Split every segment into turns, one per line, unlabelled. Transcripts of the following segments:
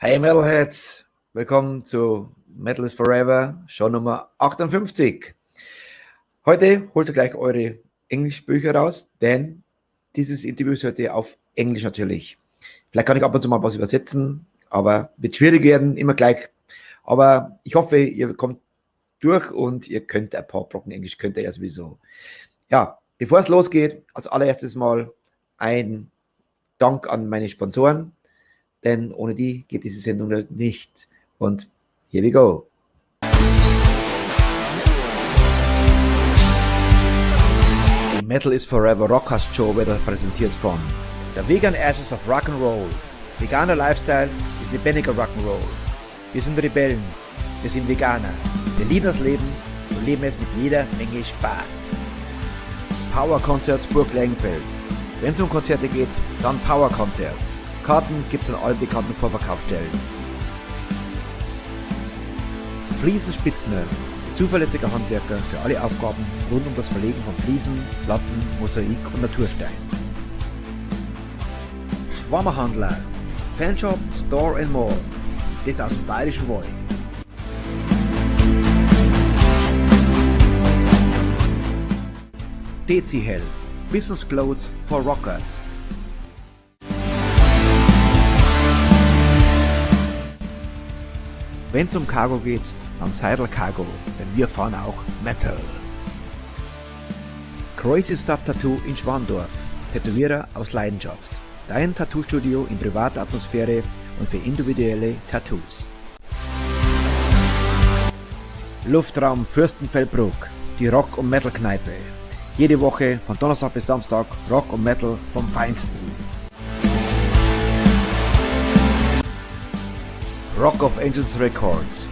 Hey Metalheads, willkommen zu Metal is Forever, Show Nummer 58. Heute holt ihr gleich eure Englischbücher raus, denn dieses Interview ist heute auf Englisch natürlich. Vielleicht kann ich ab und zu mal was übersetzen, aber wird schwierig werden, immer gleich. Aber ich hoffe, ihr kommt durch und ihr könnt ein paar Brocken Englisch, könnt ihr ja sowieso. Ja, bevor es losgeht, als allererstes mal ein Dank an meine Sponsoren, denn ohne die geht diese Sendung nicht. Und here we go. Die Metal is Forever Rockcast Show wird präsentiert von der Vegan Ashes of Rock'n'Roll. Veganer Lifestyle ist lebendiger Rock'n'Roll. Wir sind Rebellen, wir sind Veganer. Wir lieben das Leben und leben es mit jeder Menge Spaß. Power Concerts Burg Lengenfeld. Wenn es um Konzerte geht, dann Power Concerts. Karten gibt es an allen bekannten Vorverkaufsstellen. Fliesen Spitzner, zuverlässiger Handwerker für alle Aufgaben rund um das Verlegen von Fliesen, Platten, Mosaik und Naturstein. Schwammerhandler, Fanshop, Store and More, das aus dem Bayerischen Wald. DC Hell, Business Clothes for Rockers. Wenn es um Cargo geht, dann Seidel Cargo, denn wir fahren auch Metal. Crazy Stuff Tattoo in Schwandorf, Tätowierer aus Leidenschaft. Dein Tattoo-Studio in privater Atmosphäre und für individuelle Tattoos. Luftraum Fürstenfeldbruck, die Rock- und Metal-Kneipe. Jede Woche von Donnerstag bis Samstag Rock und Metal vom Feinsten. Rock of Angels Records,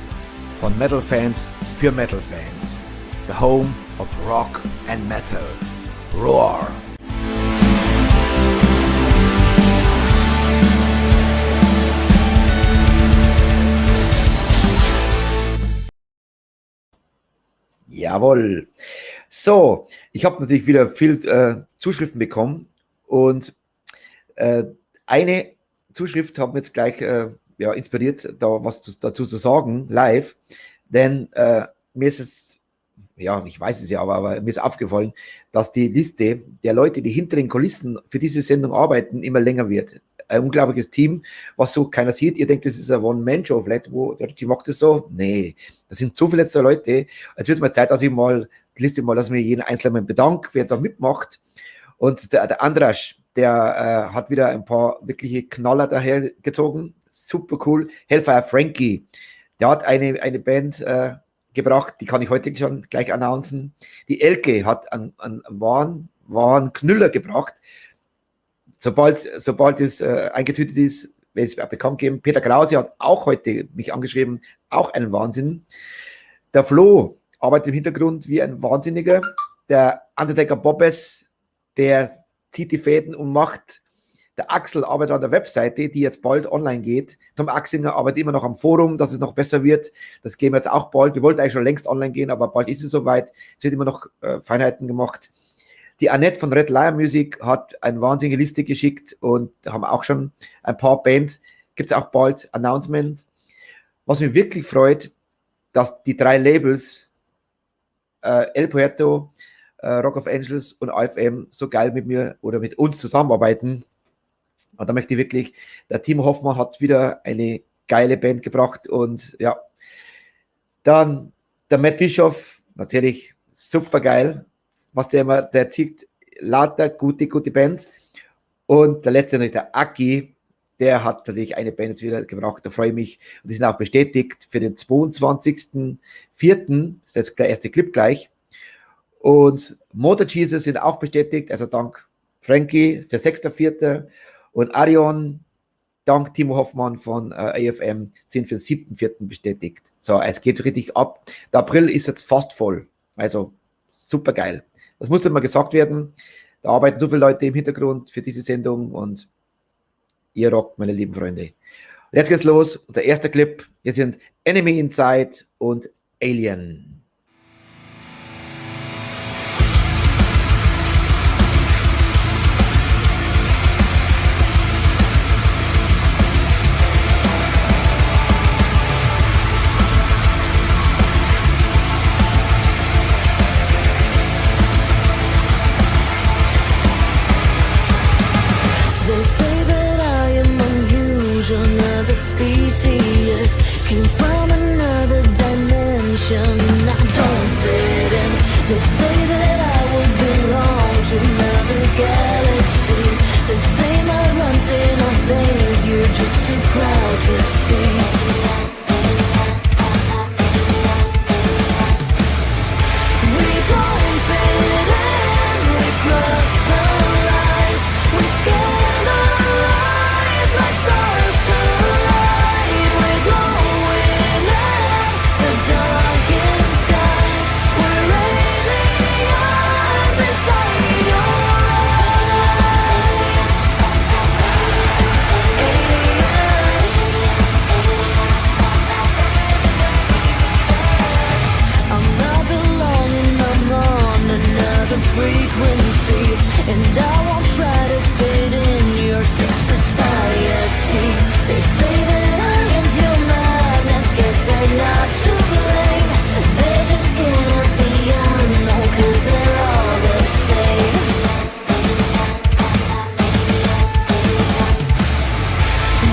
von Metal-Fans für Metal-Fans. The home of Rock and Metal. Roar! Jawohl. So, ich habe natürlich wieder viel Zuschriften bekommen und eine Zuschrift hat mir jetzt gleich inspiriert, da was dazu zu sagen, live, denn mir ist es, ja, ich weiß es ja, aber mir ist aufgefallen, dass die Liste der Leute, die hinter den Kulissen für diese Sendung arbeiten, immer länger wird. Ein unglaubliches Team, was so keiner sieht. Ihr denkt, das ist ein One-Man-Show vielleicht, wo der Richie macht das so. Nee, das sind so viele letzte Leute. Jetzt wird es mal Zeit, dass ich mal die Liste mal, dass mir jeden Einzelnen bedanke, wer da mitmacht. Und der Andras, der hat wieder ein paar wirkliche Knaller dahergezogen. Super cool. Hellfire Frankie, der hat eine Band gebracht, die kann ich heute schon gleich announcen. Die Elke hat einen wahren Knüller gebracht. Sobald es eingetütet ist, werde ich es bekannt geben. Peter Krause hat auch heute mich angeschrieben, auch einen Wahnsinn. Der Flo arbeitet im Hintergrund wie ein Wahnsinniger. Der Undertaker Bobbes, der zieht die Fäden und macht. Der Axel arbeitet an der Webseite, die jetzt bald online geht. Tom Axinger arbeitet immer noch am Forum, dass es noch besser wird. Das gehen wir jetzt auch bald. Wir wollten eigentlich schon längst online gehen, aber bald ist es soweit. Es wird immer noch Feinheiten gemacht. Die Annette von Red Lion Music hat eine wahnsinnige Liste geschickt und haben auch schon ein paar Bands. Gibt es auch bald Announcements. Was mich wirklich freut, dass die 3 Labels El Puerto, Rock of Angels und AFM so geil mit mir oder mit uns zusammenarbeiten. Und da möchte ich wirklich, der Timo Hoffmann hat wieder eine geile Band gebracht und ja, dann der Matt Bischoff, natürlich super geil, was der zieht lauter gute Bands. Und der letzte, der Aki, der hat natürlich eine Band jetzt wieder gebracht, da freue ich mich. Und die sind auch bestätigt für den 22.04., das ist jetzt der erste Clip gleich. Und Motor Jesus sind auch bestätigt, also dank Frankie für 6.04. Und Arion, dank Timo Hoffmann von AFM, sind für den 7.4. bestätigt. So, es geht richtig ab. Der April ist jetzt fast voll. Also, super geil. Das muss immer gesagt werden. Da arbeiten so viele Leute im Hintergrund für diese Sendung und ihr rockt, meine lieben Freunde. Und jetzt geht's los. Unser erster Clip. Hier sind Enemy Inside und Alien.
see us. Came from another dimension. I don't fit in. They say that I would belong to another galaxy. They say my runs in our veins, you're just too proud to see. We don't fit in, we cross the lines. We scandalize like stars collide. We're glowing in the darkened skies. We're aliens inside your eyes. I'm not belonging, I'm on another frequency, and I won't try to fit in your sick society. They say that I am pure madness, guess they're not to blame. They're just scared of the unknown, 'cause they're all the same.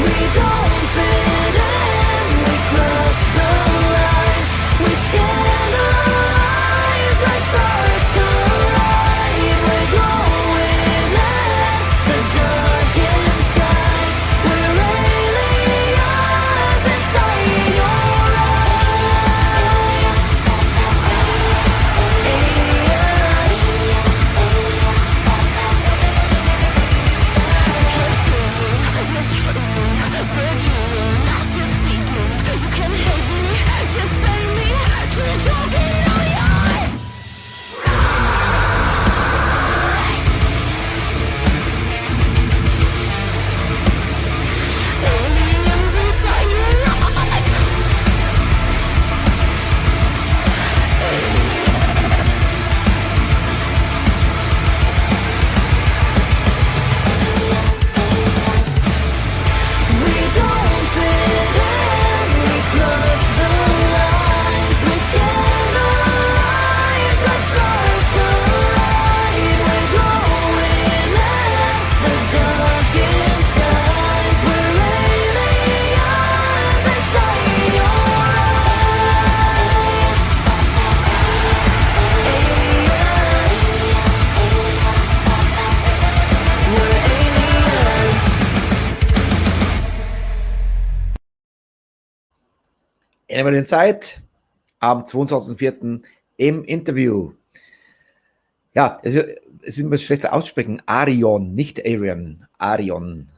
We don't fit in, we cross the lines. We scandalize like stars collide. We're glowing in the darkened skies. We're aliens inside your eyes.
Einmal in Zeit am 22.04. im Interview. Ja, es ist immer schlechter aussprechen. Arion, nicht Arion. Arion.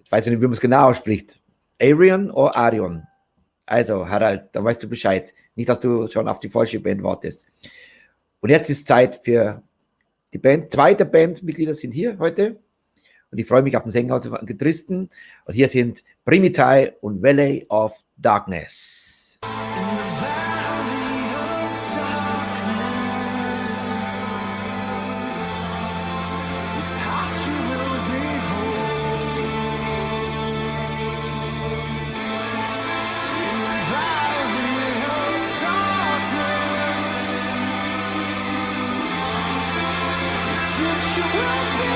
Ich weiß nicht, wie man es genau ausspricht. Arion oder Arion? Also, Harald, da weißt du Bescheid. Nicht, dass du schon auf die falsche Band wartest. Und jetzt ist Zeit für die Band. Zwei der Bandmitglieder sind hier heute. Und ich freue mich auf den Sänger und den Gitarristen. Und hier sind Primitai und Valley of Darkness.
We'll be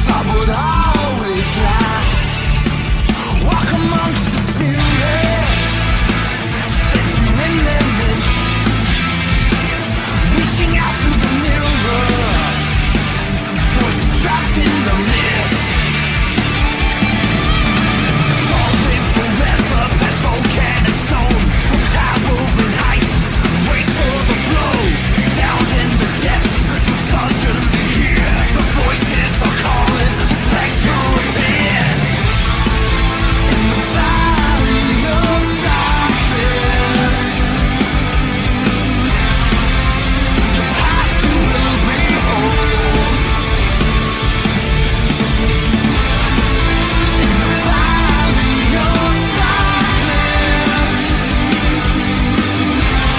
I would always last. Walk amongst the spirits, sitting in their midst, reaching out through the mirror, voices trapped in the mist. Falling forever past volcanic stone, from towering heights, race for the blow. Down in the depths, you suddenly hear the voices are calling, the spectre appears. In the valley of darkness, the past you will behold. In the valley of darkness, the future will be told.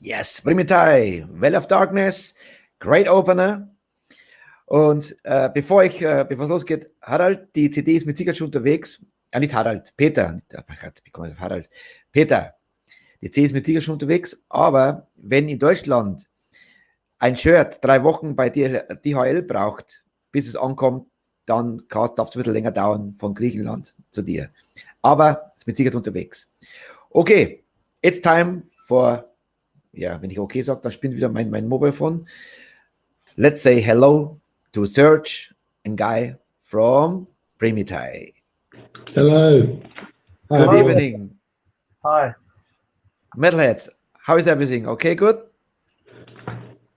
Yes, Primitai, Well of Darkness, great Opener. Und bevor es losgeht, Harald, die CD ist mit Sicherheit schon unterwegs. Nicht Harald, Peter. Harald. Peter, die CD ist mit Sicherheit schon unterwegs, aber wenn in Deutschland ein Shirt 3 Wochen bei DHL braucht, bis es ankommt, dann darf es ein bisschen länger dauern von Griechenland zu dir. Aber es ist mit Sicherheit unterwegs. Okay, it's time for, ja, wenn ich okay sage, dann spinnt wieder mein Mobile Phone. Let's say hello to Serge, a guy from Primitai.
Hello.
Good
Hi.
evening.
Hi.
Metalheads, how is everything? Okay, good?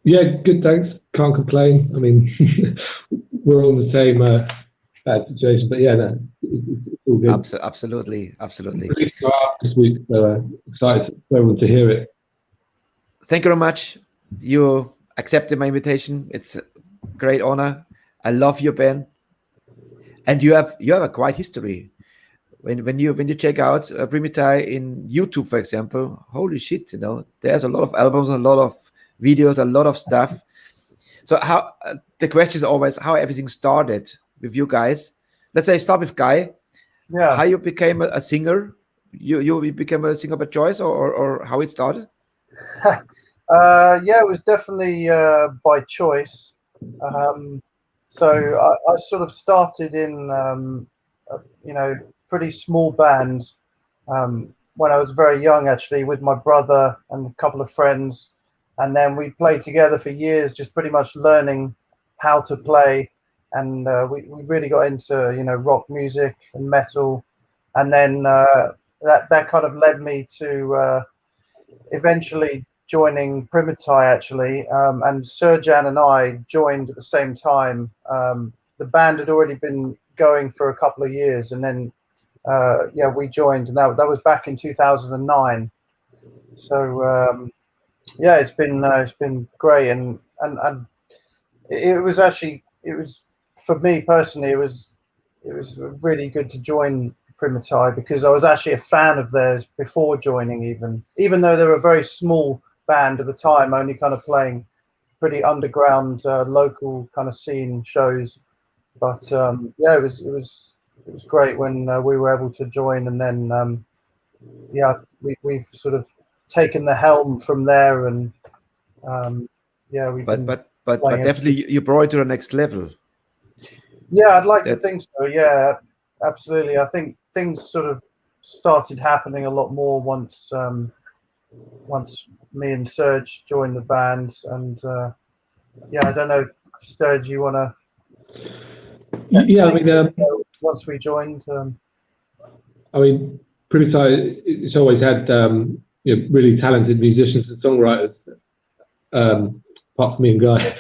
Yeah, good, thanks. Can't complain. I mean, we're all in the same bad situation, but yeah, no, it's all good.
Absolutely.
Really go out this week, so excited for everyone to hear it.
Thank you very much. You accepted my invitation. It's a great honor. I love your band, and you have a quite history. When you check out Primitai in YouTube, for example, holy shit, there's a lot of albums, a lot of videos, a lot of stuff. So how the question is always how everything started with you guys. Let's say start with Guy.
Yeah.
How you became a singer? You became a singer by choice, or how it started?
Yeah, it was definitely by choice. So I sort of started in, pretty small band when I was very young, actually, with my brother and a couple of friends. And then we played together for years, just pretty much learning how to play. And we really got into, rock music and metal. And then that kind of led me to eventually joining Primitai, actually. And Serjan and I joined at the same time. The band had already been going for a couple of years. And then, we joined. And that was back in 2009. So, yeah, it's been great. And it was for me personally, it was really good to join Primitai because I was actually a fan of theirs before joining, even though they were a very small band at the time, only kind of playing pretty underground local kind of scene shows. But it was great when we were able to join, and then we've sort of taken the helm from there, and
but definitely you brought it to the next level.
Yeah, I'd like to think so. Yeah, absolutely. I think things sort of started happening a lot more once me and Serge joined the band, and yeah, I don't know, Serge, you want to?
Yeah, I mean,
once we joined.
I mean, Primitai, it's always had you know, really talented musicians and songwriters, apart from me and Guy.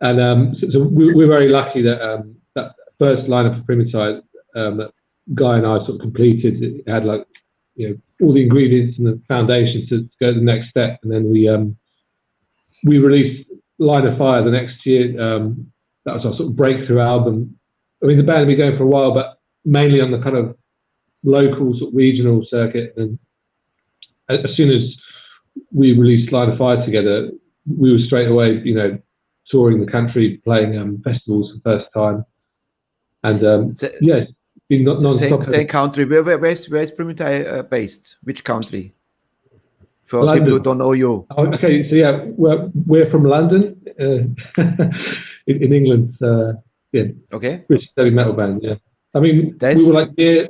And so we're very lucky that that first lineup of Primitai that Guy and I sort of completed. It had, like, you know, all the ingredients and the foundation to go to the next step. And then we released Line of Fire the next year. That was our sort of breakthrough album. I mean, the band had been going for a while, but mainly on the kind of local, sort of regional circuit. And as soon as we released Line of Fire together, we were straight away, you know, touring the country, playing festivals for the first time. And yeah, it's been non-stop.
Same country. Where's Primitai based? Which country? For
London.
people who don't know you.
Oh, okay, so yeah, we're from London, in England. Yeah.
Okay.
British heavy metal band. Yeah. I mean, we were like near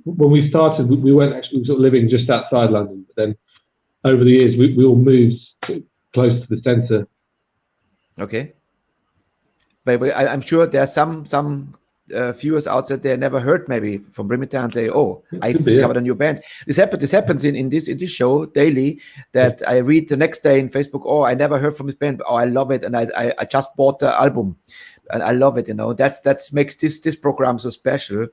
when we started. We weren't actually sort of living just outside London, but then over the years we all moved close to the centre.
Okay. But I'm sure there are some viewers out there never heard maybe from Primitai and say, "Oh, I discovered a new band." This happens in this show daily. That I read the next day in Facebook. Oh, I never heard from this band. Oh, I love it, and I just bought the album, and I love it. You know, that makes this program so special.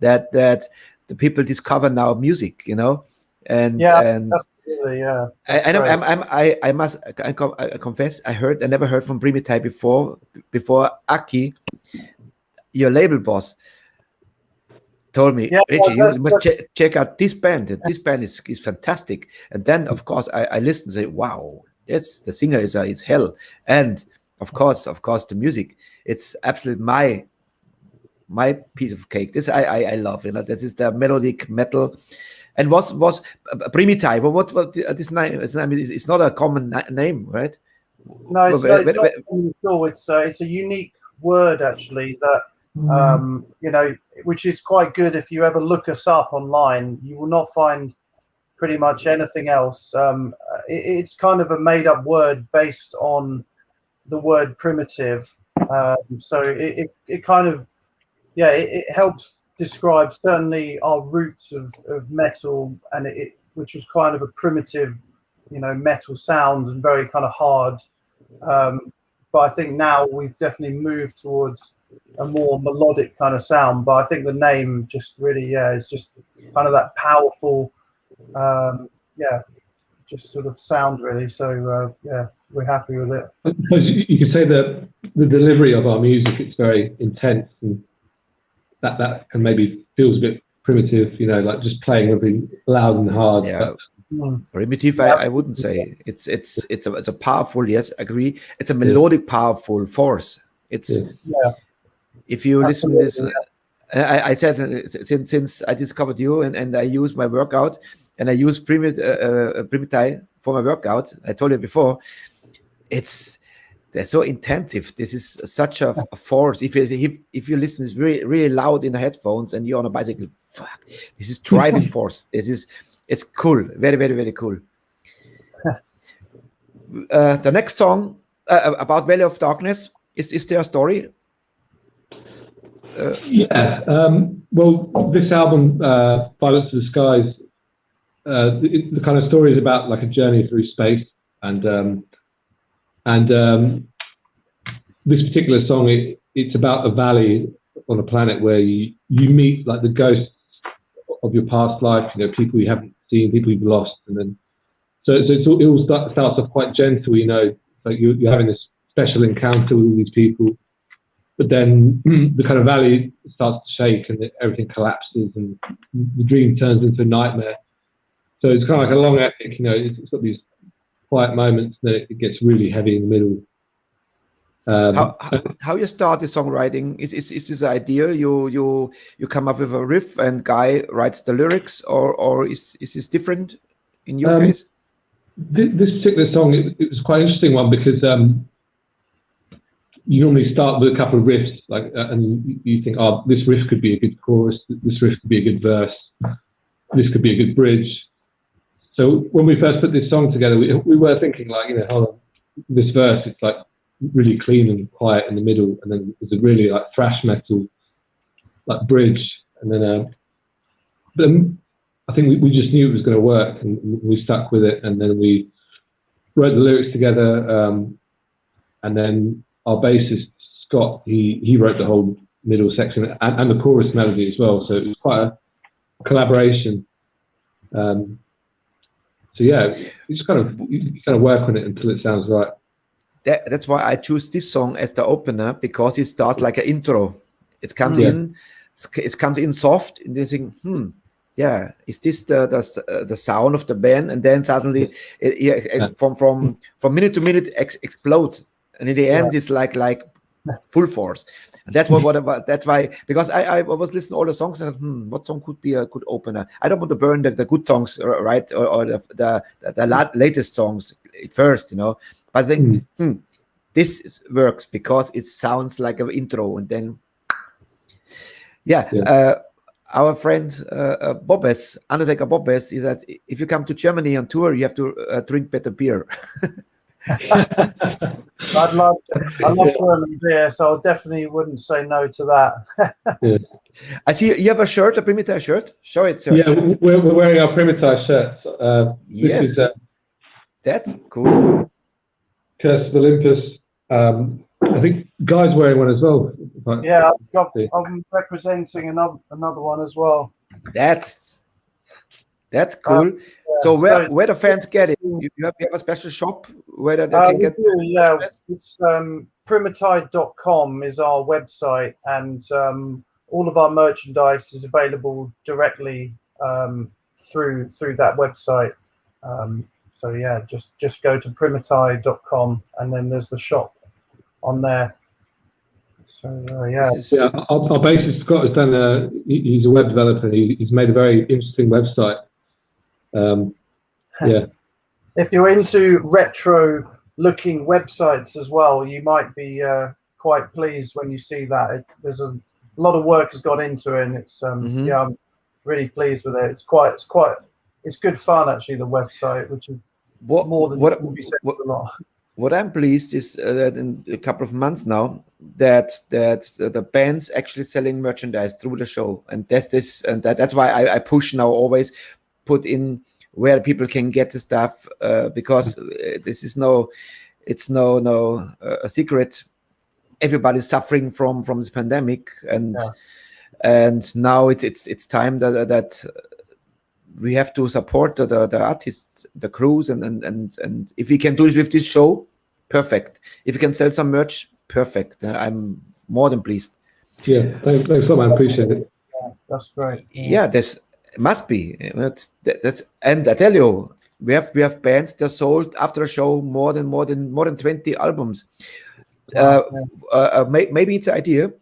That the people discover now music. You know, and
absolutely, yeah.
I must confess, I never heard from Primitai before Aki, your label boss, told me, Richie, you must check out this band. This band is fantastic. And then, of course, I listened and say, wow, the singer is hell. And of course, the music, it's absolutely my piece of cake. This I love. You know, this is the melodic metal. And was Primitai? What this name? It's not a common name, right?
No, it's not at all. It's a unique word, actually, that you know, which is quite good. If you ever look us up online, you will not find pretty much anything else. It's kind of a made-up word based on the word primitive. So it kind of, yeah, it helps describe certainly our roots of metal, and which was kind of a primitive, you know, metal sound and very kind of hard. But I think now we've definitely moved towards a more melodic kind of sound. But I think the name just really, it's just kind of that powerful, just sort of sound really. So yeah, we're happy with it.
I suppose you could say that the delivery of our music, it's very intense, and that can maybe feels a bit primitive, you know, like just playing everything loud and hard.
Yeah. Primitive, I wouldn't say. It's a powerful, yes, agree. It's a melodic, powerful force. It's if you listen to this, I said since I discovered you and I use my workout and I use Primitai for my workout. I told you before, they're so intensive. This is such a force. If you listen, it's really, really loud in the headphones and you're on a bicycle. Fuck, this is driving force. It's cool. Very, very, very cool. The next song about Valley of Darkness, is there a story?
Well, this album, Violence to the Skies, the kind of story is about like a journey through space, and this particular song, it's about a valley on a planet where you meet like the ghosts of your past life, you know, people you haven't seen, people you've lost, and then it all starts off quite gentle, you know, like you're having this special encounter with all these people, but then the kind of valley starts to shake and everything collapses and the dream turns into a nightmare. So it's kind of like a long epic, you know, it's got these quiet moments, then it gets really heavy in the middle.
How you start the songwriting? Is this idea you come up with a riff and Guy writes the lyrics, or is this different in your case?
This particular song, it was quite an interesting one because you normally start with a couple of riffs, like, and you think, oh, this riff could be a good chorus, this riff could be a good verse, this could be a good bridge. So when we first put this song together, we were thinking, like, you know, hold on, this verse, it's like really clean and quiet in the middle, and then there's a really like thrash metal like bridge, and then I think we just knew it was going to work, and we stuck with it, and then we wrote the lyrics together, and then our bassist Scott, he wrote the whole middle section and the chorus melody as well, so it was quite a collaboration. So yeah, you just kind of work on it until it sounds right.
That's why I choose this song as the opener, because it starts like an intro. It comes in, it comes in soft, and you think, yeah, is this the sound of the band? And then suddenly, from minute to minute, explodes, and in the end, it's like full force. And that's that's why, because I was listening to all the songs and what song could be a good opener? I don't want to burn the good songs, right, or the latest songs first, But I think this works because it sounds like an intro, and then our friend Bobbes, Undertaker Bobbes, is that if you come to Germany on tour, you have to drink better beer.
I love German beer, so I definitely wouldn't say no to that.
I see you have a shirt, a Primitai shirt. Show it, Serge.
Yeah, we're wearing our Primitai shirts.
Yes, that's cool.
Curse of Olympus. I think Guy's wearing one as well.
Yeah, I'm representing another one as well.
That's cool. So where the fans get it? You have a special shop where they can get it?
Yeah, it's primitai.com is our website, and all of our merchandise is available directly through that website. So yeah, just go to primitai.com, and then there's the shop on there. So
our bassist Scott has done he's a web developer. He's made a very interesting website.
If you're into retro looking websites as well, you might be quite pleased when you see that. There's a lot of work has gone into it, and it's I'm really pleased with it. It's good fun actually, the website, which is more than what be said a lot.
What I'm pleased is that in a couple of months now that the band's actually selling merchandise through the show, and that's why I push now, always put in where people can get the stuff, because this is no a secret. Everybody's suffering from this pandemic, and now it's time that we have to support the artists, the crews, and if we can do it with this show, perfect. If we can sell some merch, perfect. I'm more than pleased.
Yeah, thanks a lot, man. Appreciate it.
Yeah, that's great.
Yeah, that's must be. That's and I tell you, we have bands that sold after a show more than 20 albums. Maybe it's an idea.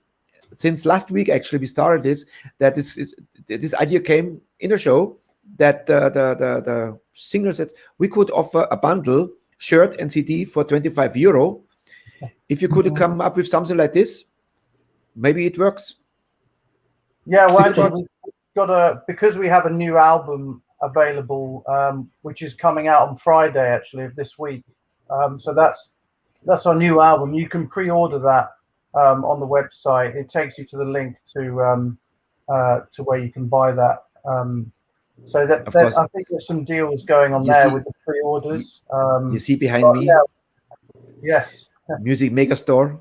Since last week, actually, we started this. This idea came in a show that the singer said we could offer a bundle, shirt and CD for €25. If you could come up with something like this, maybe it works.
Yeah, well, actually, because we have a new album available, which is coming out on Friday, actually, of this week. So that's our new album. You can pre-order that on the website. It takes you to the link to where you can buy that. So I think there's some deals going on there with the pre-orders.
You see behind me?
Yeah. Yes.
Music Maker Store.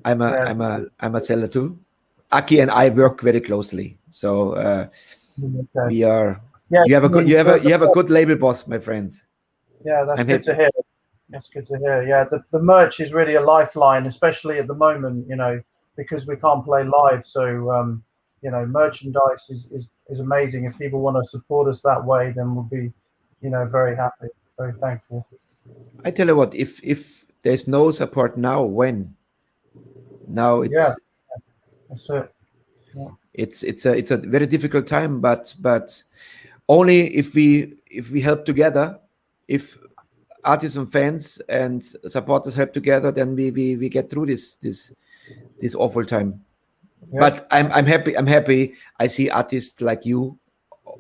I'm a seller too. Aki and I work very closely, so we are. Yeah, you have a good label boss, my friends.
Yeah, that's good to hear. That's good to hear. Yeah, the merch is really a lifeline, especially at the moment, because we can't play live. So merchandise is amazing. If people want to support us that way, then we'll be, very happy, very thankful.
I tell you what, if there's no support now, when? Now it's
that's it. Yeah.
It's a very difficult time, but only if we help together, if artists and fans and supporters help together, then we get through this awful time. Yeah. But I'm happy. I see artists like you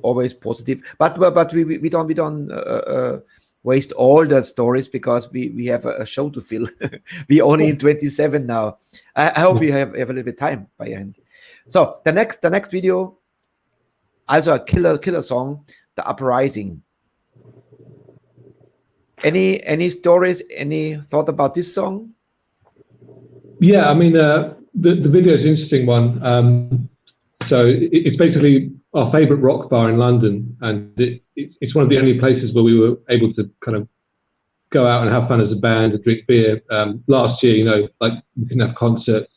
always positive. But we don't waste all the stories because we have a show to fill. We only in 27 now. I hope you have a little bit time by end. So the next video, also a killer song, The Uprising. Any stories, any thought about this song?
Yeah, I mean, the video is an interesting one. So it's basically our favorite rock bar in London, and it's one of the only places where we were able to kind of go out and have fun as a band and drink beer. Last year, you know, like we couldn't have concerts.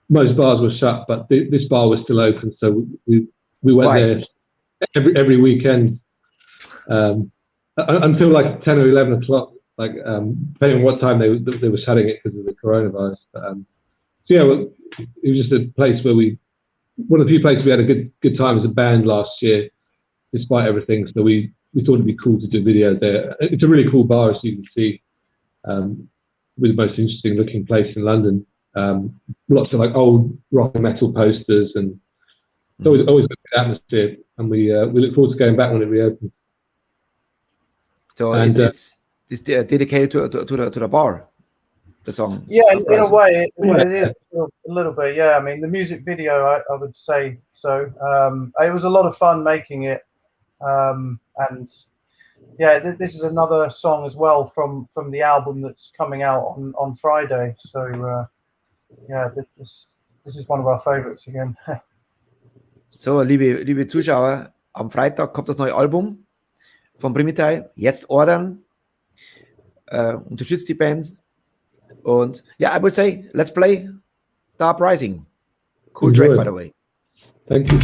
Most bars were shut, but this bar was still open, so we went there every weekend until like 10 or 11 o'clock, like depending on what time they were shutting it because of the coronavirus. So yeah, well, it was just a place where one of the few places we had a good time as a band last year, despite everything. So we thought it'd be cool to do a video there. It's a really cool bar, as you can see, with the most interesting looking place in London. Lots of like old rock and metal posters, and it's always a good atmosphere. And we look forward to going back when it reopens.
So it's dedicated to the bar, the song.
Yeah, in a way, it is a little bit. Yeah, I mean, the music video, I would say so. It was a lot of fun making it, and yeah, this is another song as well from the album that's coming out on Friday. So yeah, this is one of our favorites again.
So, liebe Zuschauer, am Freitag kommt das neue Album von Primitai. Jetzt ordern, unterstützt die Band. Und yeah, I would say, let's play The Uprising. Cool track, by the way.
Thank you.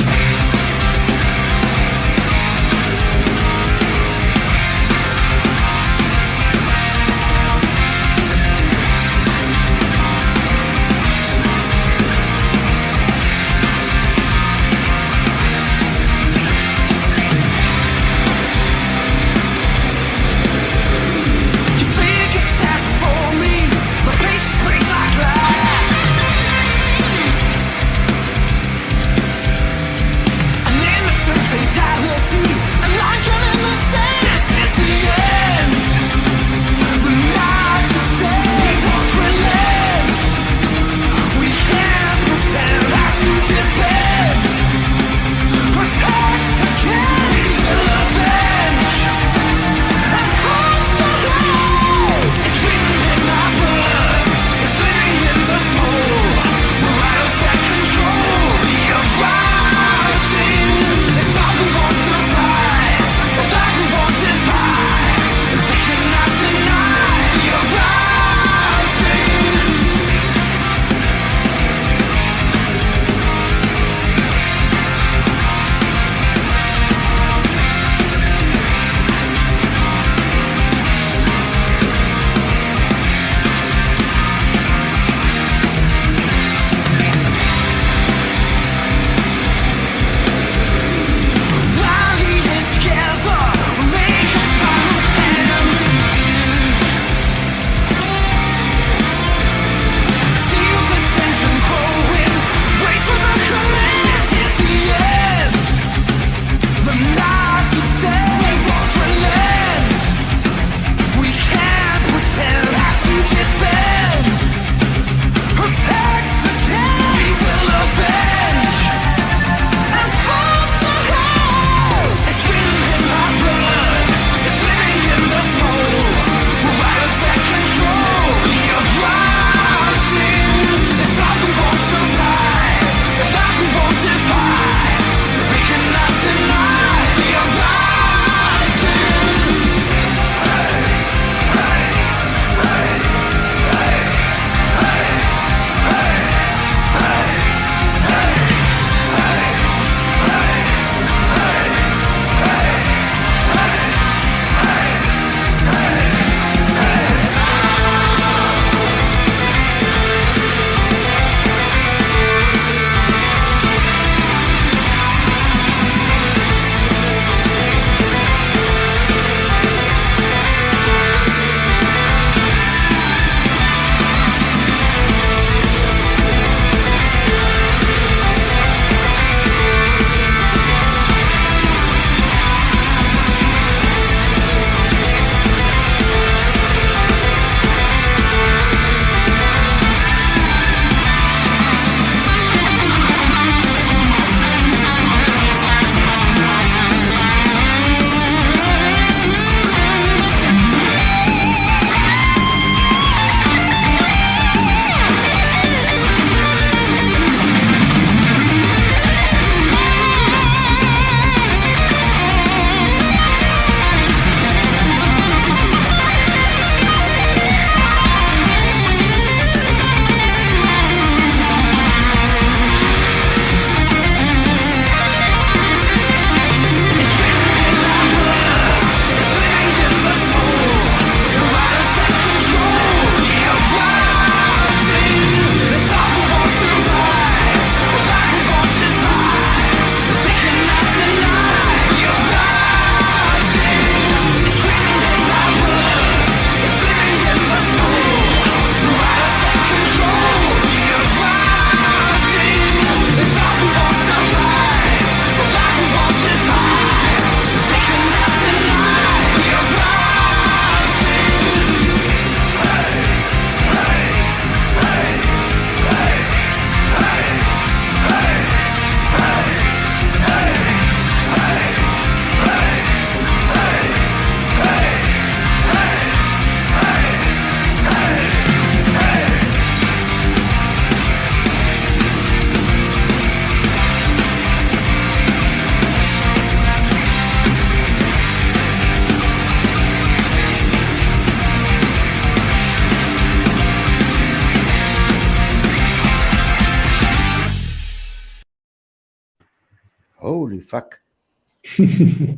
holy fuck.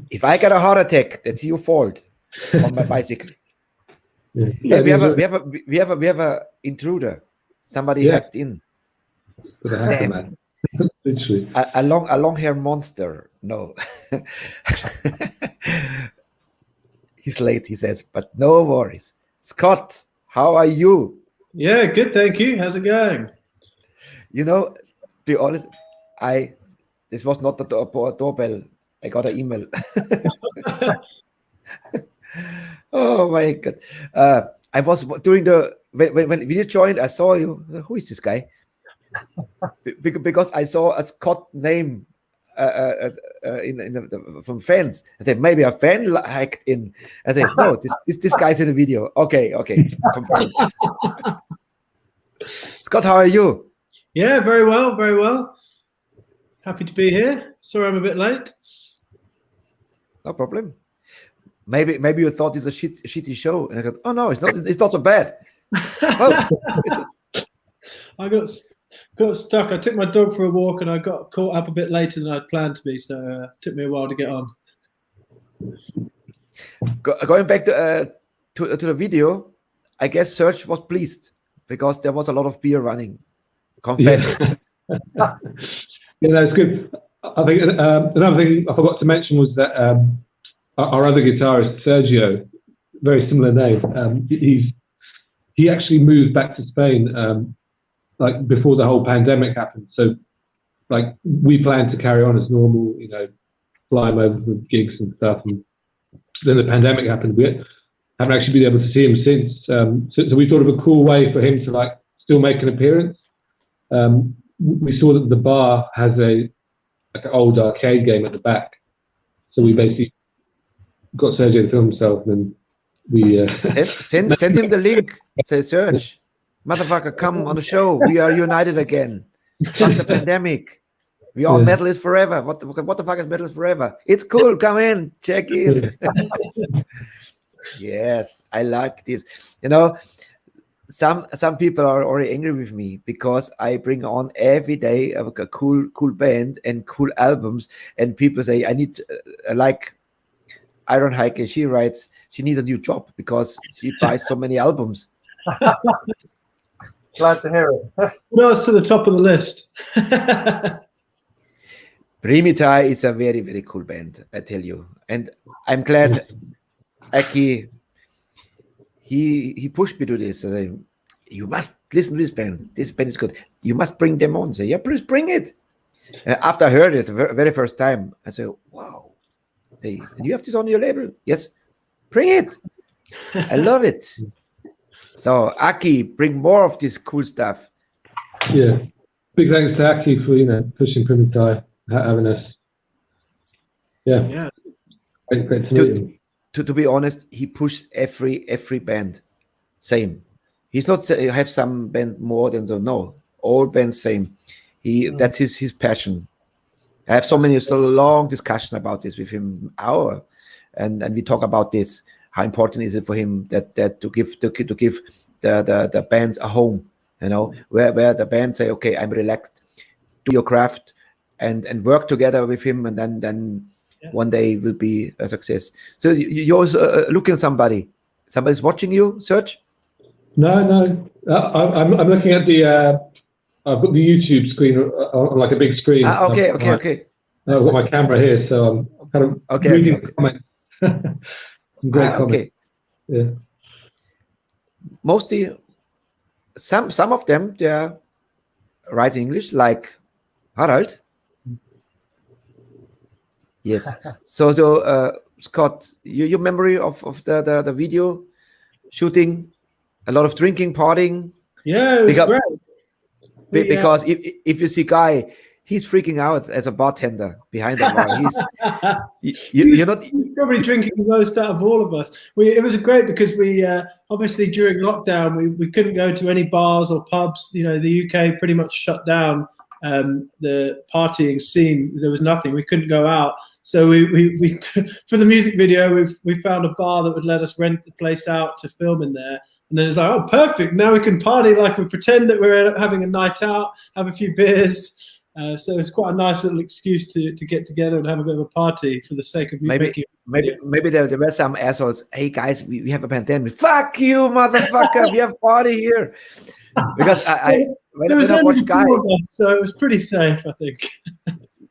If I get a heart attack, that's your fault on my bicycle.
Yeah.
Hey, we have a intruder. Somebody hacked in.
Hacker, man. Literally.
A long hair monster. No. He's late, he says, but no worries. Scott, how are you?
Yeah, good, thank you. How's it going?
You know, to be honest, this was not the doorbell. I got an email. Oh my God. I was during when you joined, I saw you. Who is this guy? Because I saw a Scott name from fans. I said maybe a fan hacked in. I said no, this guy's in the video. Okay. Scott, how are you?
Yeah, very well, very well. Happy to be here. Sorry I'm a bit late.
No problem. Maybe you thought it's a shitty show, and I go, oh no, it's not. It's not so bad. Oh.
I got stuck. I took my dog for a walk, and I got caught up a bit later than I'd planned to be. So it took me a while to get on.
Going back to the video, I guess Serge was pleased because there was a lot of beer running. Confess.
Yeah, that's good. I think another thing I forgot to mention was that our other guitarist, Sergio, very similar name. He actually moved back to Spain like before the whole pandemic happened. So like we planned to carry on as normal, you know, fly him over for gigs and stuff. And then the pandemic happened. We haven't actually been able to see him since. So we thought of a cool way for him to like still make an appearance. We saw that the bar has an old arcade game at the back. So we basically got Sergio to film himself, and then we
send him the link. Say, Serge, motherfucker, come on the show. We are united again. Fuck the pandemic. We all metal is forever. What the fuck is metal is forever? It's cool. Come in, check in. Yes, I like this. You know, some people are already angry with me because I bring on every day a cool band and cool albums, and people say I need like Iron Heike. She writes she needs a new job because she buys so many albums.
Glad to hear it.
What else to the top of the list?
Primitai is a very, very cool band, I tell you. And I'm glad Aki, he pushed me to this. You must listen to this band. This band is good. You must bring them on. Say, yeah, please bring it. After I heard it the very first time, I said, wow. Say, you have this on your label? Yes. Bring it. I love it. So, Aki, bring more of this cool stuff.
Yeah. Big thanks to Aki for, pushing Primitai, having us. Yeah. Great to meet him.
To be honest, he pushed every band. Same. He's not have some band more than so. No, all bands same. That's his passion. I have so long discussion about this with him. And we talk about this. How important is it for him that to give the bands a home, where the band say, okay, I'm relaxed, do your craft and work together with him, and then one day will be a success. So you're also looking at somebody's watching you, Serge?
No. I'm looking at I've got the YouTube screen on like a big screen.
Okay.
I've got my camera here, so I'm kind of reading the comments. Some great comments.
Okay.
Yeah.
Mostly, some of them they are writing English, like Harald. Yes. So Scott, your memory of the video shooting, a lot of drinking, partying.
Yeah, it was great.
Because if you see Guy, he's freaking out as a bartender behind the bar. He's
probably drinking the most out of all of us. It was great because we obviously during lockdown we couldn't go to any bars or pubs. The UK pretty much shut down the partying scene. There was nothing. We couldn't go out. So we for the music video we found a bar that would let us rent the place out to film in there. And then it's like, oh, perfect. Now we can party like we pretend that we're having a night out, have a few beers. So it's quite a nice little excuse to get together and have a bit of a party for the sake of making.
Maybe there were some assholes. Hey guys, we have a pandemic. Fuck you, motherfucker! We have party here. Because
there was only four of us, so it was pretty safe, I think.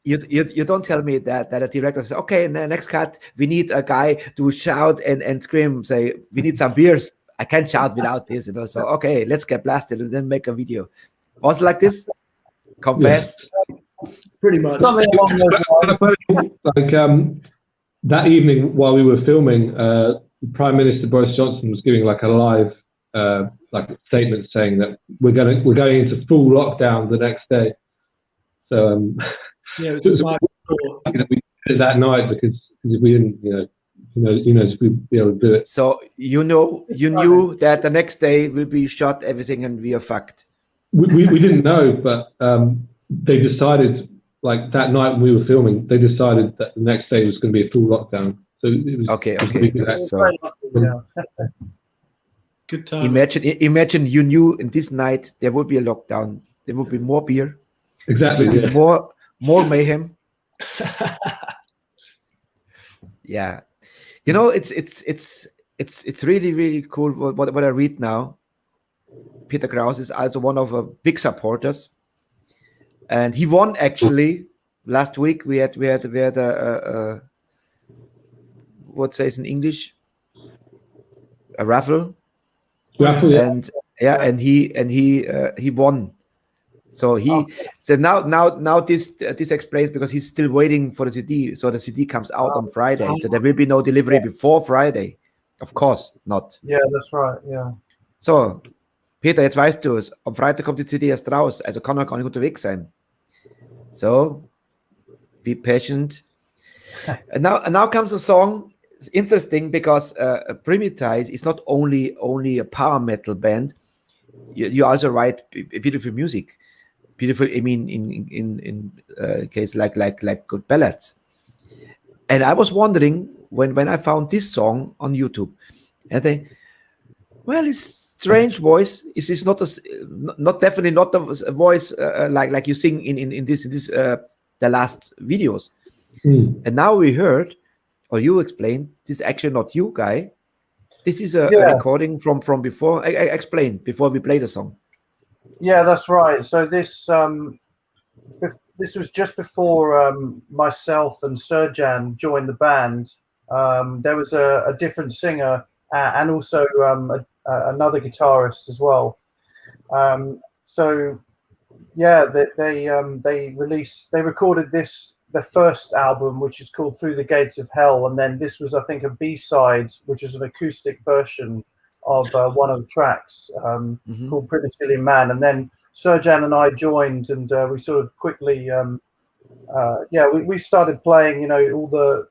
You don't tell me that a director says, okay, next cut, we need a guy to shout and scream, say, we need some beers. I can't shout without this, So okay, let's get blasted and then make a video. Was it like this? Confess.
Yeah. Pretty much.
Like that evening while we were filming, Prime Minister Boris Johnson was giving like a live like a statement saying that we're going into full lockdown the next day. So
yeah, it was
we did it that night because if we didn't, if we'd be able to do it.
So you knew that the next day will be shut everything and we are fucked.
We didn't know, but they decided, like that night when we were filming, they decided that the next day was going to be a full lockdown. So it was
okay.
So,
good time.
Imagine you knew in this night there would be a lockdown. There would be more beer.
Exactly. Yeah.
More mayhem. Yeah, it's really, really cool what I read now. Peter Krause is also one of our big supporters, and he won actually last week. We had a what says in English, a raffle.
Yeah.
And he won. So he said now this explains because he's still waiting for the CD. So the CD comes out on Friday. So there will be no delivery before Friday. Of course not.
Yeah, that's right. Yeah.
So Peter, jetzt weißt du es. Am Freitag kommt die CD erst raus. Also kann er gar nicht unterwegs sein. So be patient. And now comes a song. It's interesting because Primitai is not only a power metal band. You also write beautiful music. Beautiful, I mean, in case like good ballads. And I was wondering when I found this song on YouTube, and it's strange voice. Is not definitely not the voice like you sing in this the last videos. And now we heard, or you explained, this is actually not you, guy. This is a recording from before. Explain before we play the song.
Yeah, that's right. So this was just before myself and Serjan joined the band. There was a different singer and also another guitarist as well. So yeah, they recorded their first album, which is called Through the Gates of Hell, and then this was, I think, a B-side, which is an acoustic version of one of the tracks called Primitai Man. And then Serjan and I joined, and we sort of quickly, we started playing, all the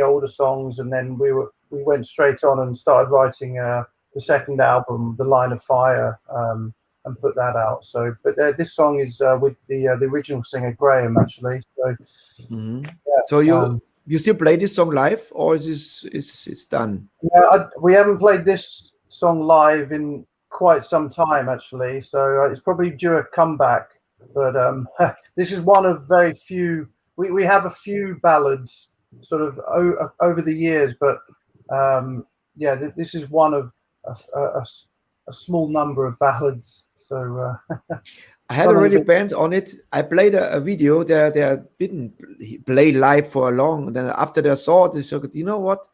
older songs, and then we went straight on and started writing the second album, The Line of Fire, and put that out. So, but this song is with the original singer Graham, actually. So,
so you still play this song live, or is it's done?
Yeah, we haven't played this song live in quite some time, actually. So it's probably due a comeback. But this is one of very few. We have a few ballads sort of over the years, but this is one of a small number of ballads. So
I had already bands on it. I played a video that they didn't play live for long. And then after they saw this, you know what?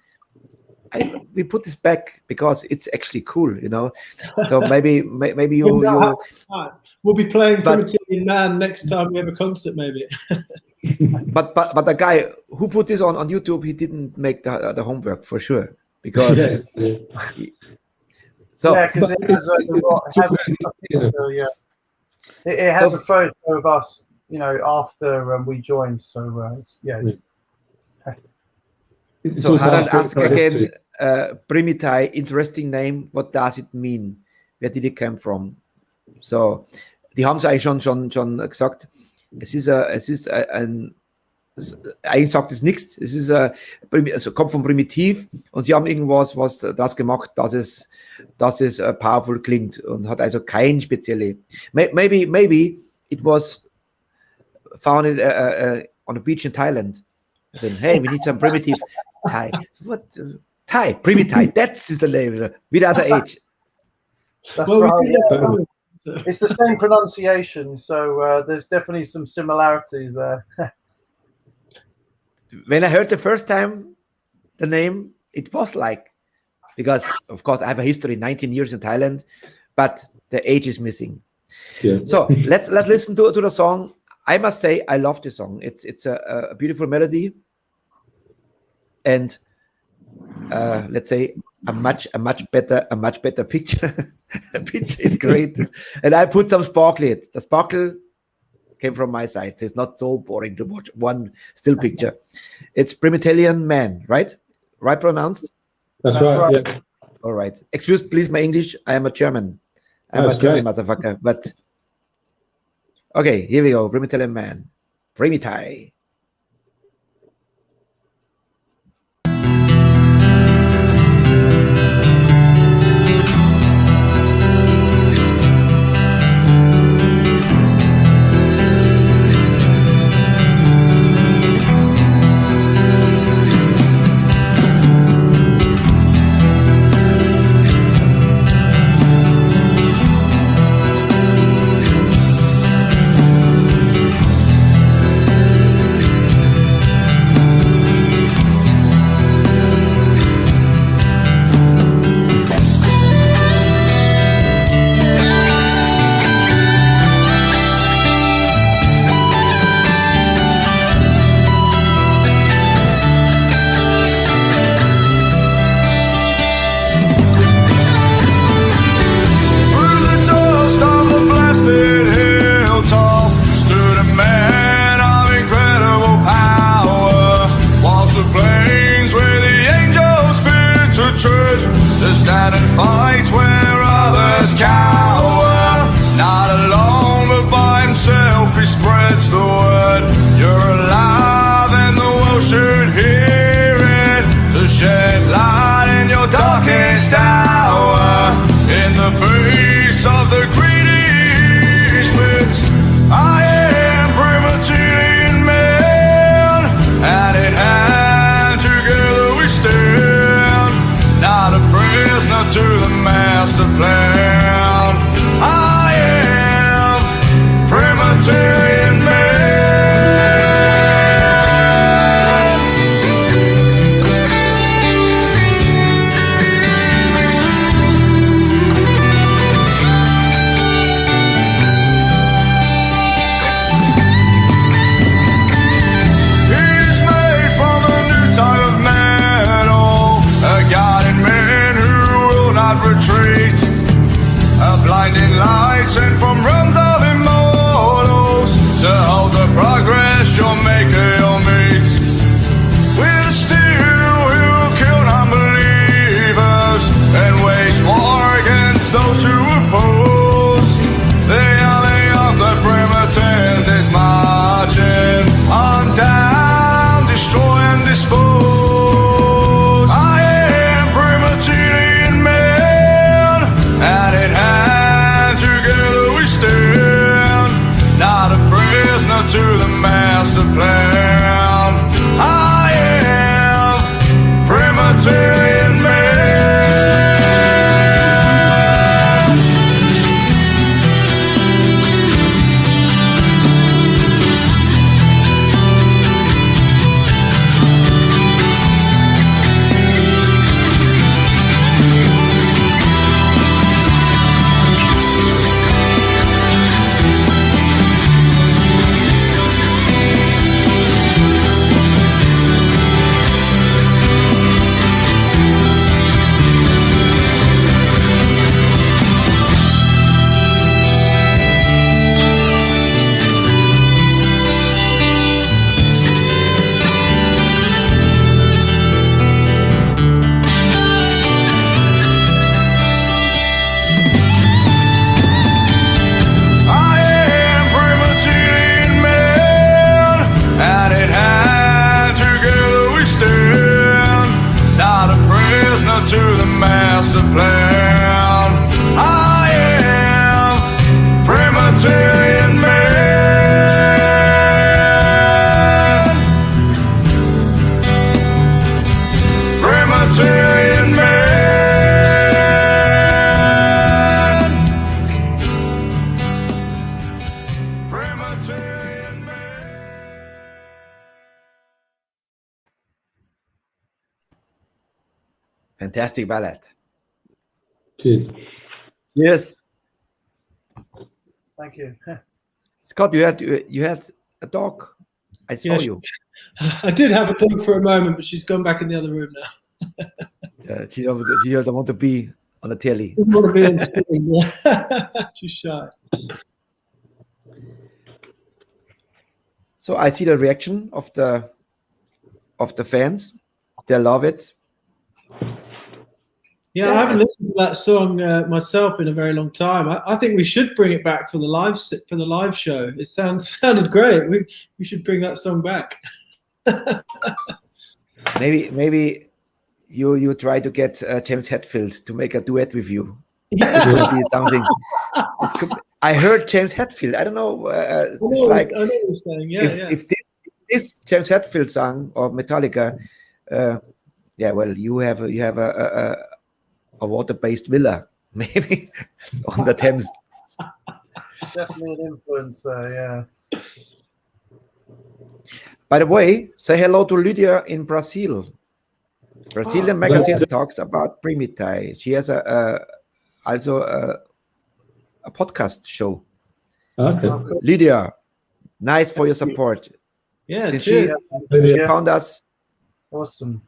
We put this back because it's actually cool, So maybe you
we'll be playing Primitai Man next time we have a concert, maybe.
but the guy who put this on YouTube, he didn't make the homework for sure because.
Because it has a photo of us, after we joined. So
So Harald asked again, Primitai, interesting name. What does it mean? Where did it come from? So, die haben es eigentlich schon gesagt. Eigentlich sagt es nichts. Es ist kommt von Primitiv und sie haben irgendwas das gemacht, dass es powerful klingt und hat also kein spezielle. Maybe it was found it on a beach in Thailand. I said, hey, we need some primitive Thai. What? Thai, Primitai. That's the name. Without the H.
That's
Well,
right.
we did
Yeah.
that. So-
It's the same pronunciation, so there's definitely some similarities there.
When I heard the first time the name, it was like, because of course I have a history, 19 years in Thailand, but the H is missing.
Yeah.
So let's listen to the song. I must say I love the song. It's a beautiful melody, and let's say a much better picture. The picture is great, and I put some sparkle. The sparkle came from my side. It's not so boring to watch one still picture. It's Primitai Man, right? Right pronounced?
That's
That's
right.
right.
Yeah.
All right. Excuse please my English. I am a German. I'm
That's
a German
great.
motherfucker. But okay, here we go. Primitai Man. Primitai.
To the master plan.
Fantastic ballad.
Cheers.
Yes.
Thank you.
Scott, you had a dog. I saw you.
I did have a dog for a moment, but she's gone back in the other room now.
She doesn't want to be on the telly.
Doesn't want to be on screen. Yeah. She's shy.
So I see the reaction of the fans. They love it.
Yeah, I haven't listened to that song myself in a very long time. I think we should bring it back for the live show. It sounded great. We should bring that song back.
Maybe you try to get James Hetfield to make a duet with you. This could be something. I heard James Hetfield. I don't know. It's like
I know what you're saying. Yeah,
if this James Hetfield song or Metallica, well, you have a water-based villa maybe on the Thames.
Definitely an influence there. Yeah.
By the way, say hello to Lydia in Brazil. Brazilian magazine talks about Primitai. She has also a podcast show.
Okay.
Lydia, nice for your support.
Yeah,
Since
cheers.
she found us.
Awesome.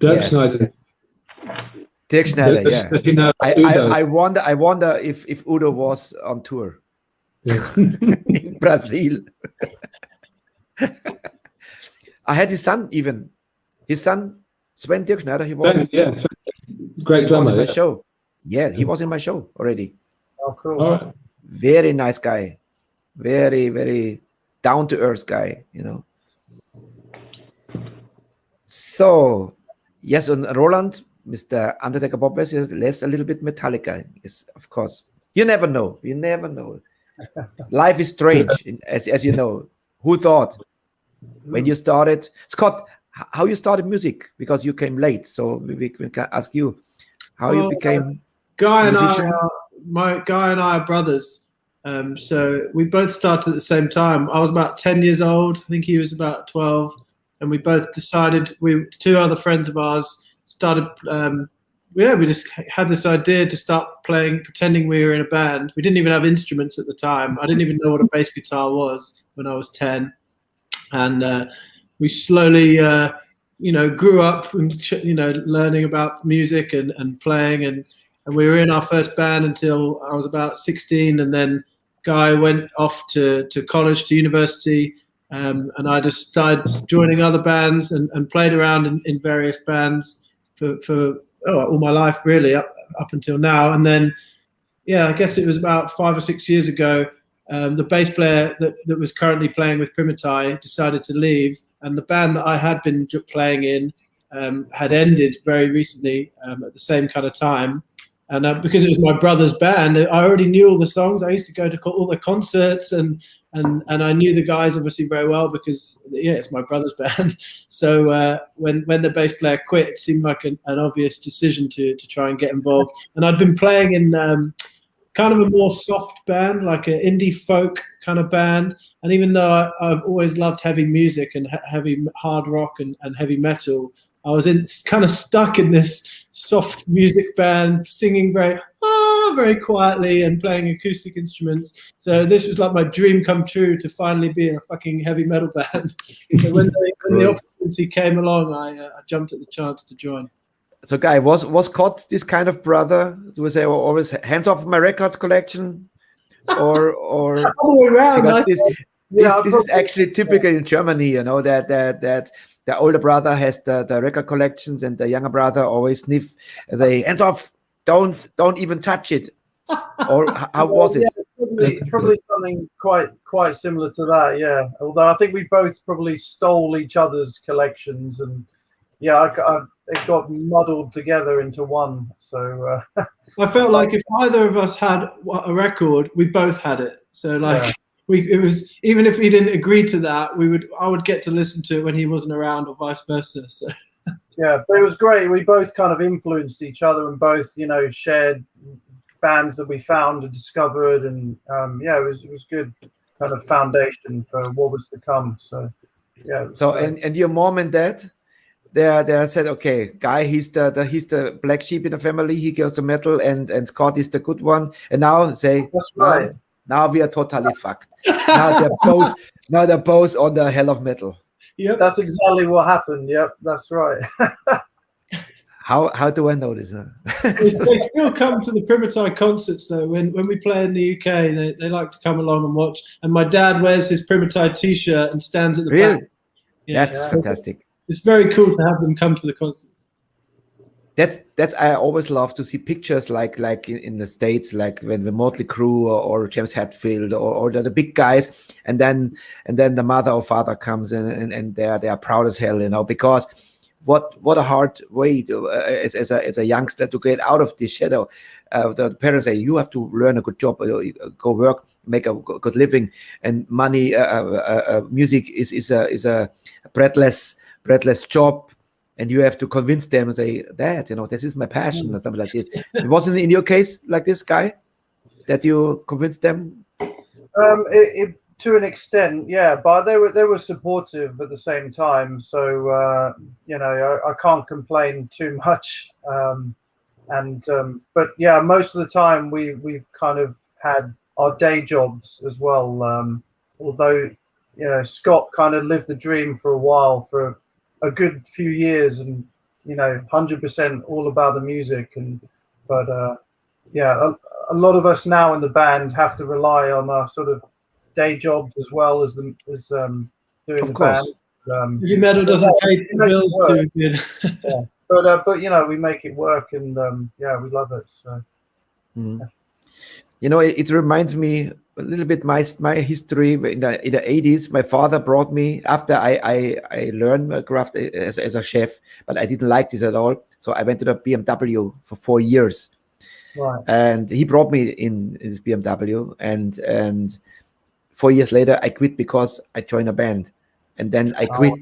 Dirk
Yes.
Schneider.
Dirk Schneider, yeah.
Udo.
I wonder if Udo was on tour in Brazil. I had his son even. His son, Sven Dirk Schneider, he was,
Yeah, great
he was
drummer.
in my
Yeah.
show. Yeah, he was in my show already.
Oh, cool.
All right.
Very nice guy. Very, very down-to-earth guy, you know. So, yes, and Roland, Mr. Undertaker Bob says, let's a little bit Metallica. Yes, of course. You never know. You never know. Life is strange, as you know. Who thought? When you started, Scott, how you started music? Because you came late, so we can ask you how you became
Guy and
musician.
my Guy and I are brothers. So we both started at the same time. I was about 10 years old. I think he was about 12. And we both decided, two other friends of ours started, we just had this idea to start playing, pretending we were in a band. We didn't even have instruments at the time. I didn't even know what a bass guitar was when I was 10. And we slowly, grew up, learning about music and playing. And we were in our first band until I was about 16. And then Guy went off to college, to university. And I just started joining other bands and played around in various bands for all my life, really, up until now. And then, I guess it was about 5 or 6 years ago, the bass player that was currently playing with Primitai decided to leave, and the band that I had been playing in had ended very recently at the same kind of time. And because it was my brother's band, I already knew all the songs. I used to go to all the concerts, and I knew the guys obviously very well because it's my brother's band. So when the bass player quit, it seemed like an obvious decision to try and get involved. And I'd been playing in kind of a more soft band, like an indie folk kind of band. And even though I've always loved heavy music and heavy hard rock and heavy metal, I was kind of stuck in this soft music band, singing very quietly and playing acoustic instruments. So this was like my dream come true, to finally be in a fucking heavy metal band. So when the opportunity came along, I jumped at the chance to join.
So, Guy, was Scott this kind of brother? Was they always hands off my record collection, or
all the way around?
Because this is actually typical in Germany, you know, that the older brother has the record collections and the younger brother always sniff. They hands off, don't even touch it. Or how was it?
Probably something quite similar to that, yeah. Although I think we both probably stole each other's collections, and it got muddled together into one. So
I felt like if either of us had a record, we both had it. So it was, even if he didn't agree to that, I would get to listen to it when he wasn't around, or vice versa. So
yeah, but it was great. We both kind of influenced each other, and both shared bands that we found and discovered, and it was good kind of foundation for what was to come. So yeah.
So and your mom and dad, they said, okay, Guy, he's the black sheep in the family. He goes to metal, and Scott is the good one. And now say,
That's right.
now we are totally fucked. Now they're both on the hell of metal.
Yep.
That's exactly what happened. Yep, that's right.
How do I know this?
They still come to the Primitai concerts though. When we play in the UK, they like to come along and watch. And my dad wears his Primitai T-shirt and stands at the back. Yeah.
That's fantastic.
It's very cool to have them come to the concerts.
That's I always love to see pictures like in the States, like when the Motley Crue or James Hetfield or the big guys, and then the mother or father comes in and they are proud as hell, you know, because what a hard way to as a youngster to get out of this shadow. The parents say you have to learn a good job, go work, make a good living, and money. Music is a breadless job, and you have to convince them and say that, you know, this is my passion or something like this. It wasn't in your case like this, Guy, that you convinced them.
To an extent, yeah, but they were supportive at the same time. So you know, I can't complain too much. But yeah, most of the time we've kind of had our day jobs as well. Although, you know, Scott kind of lived the dream for a while, for a good few years, and, you know, 100% all about the music. But yeah, a lot of us now in the band have to rely on our sort of day jobs as well as doing
Of
the
course.
band.
Heavy metal doesn't pay the bills too good.
Yeah. But you know, we make it work, and yeah, we love it. So
you know, it reminds me a little bit my history in the 80s. My father brought me, after I learned craft as a chef, but I didn't like this at all, so I went to the BMW for 4 years.
Right.
And he brought me in this BMW, and 4 years later I quit because I joined a band, and then I quit.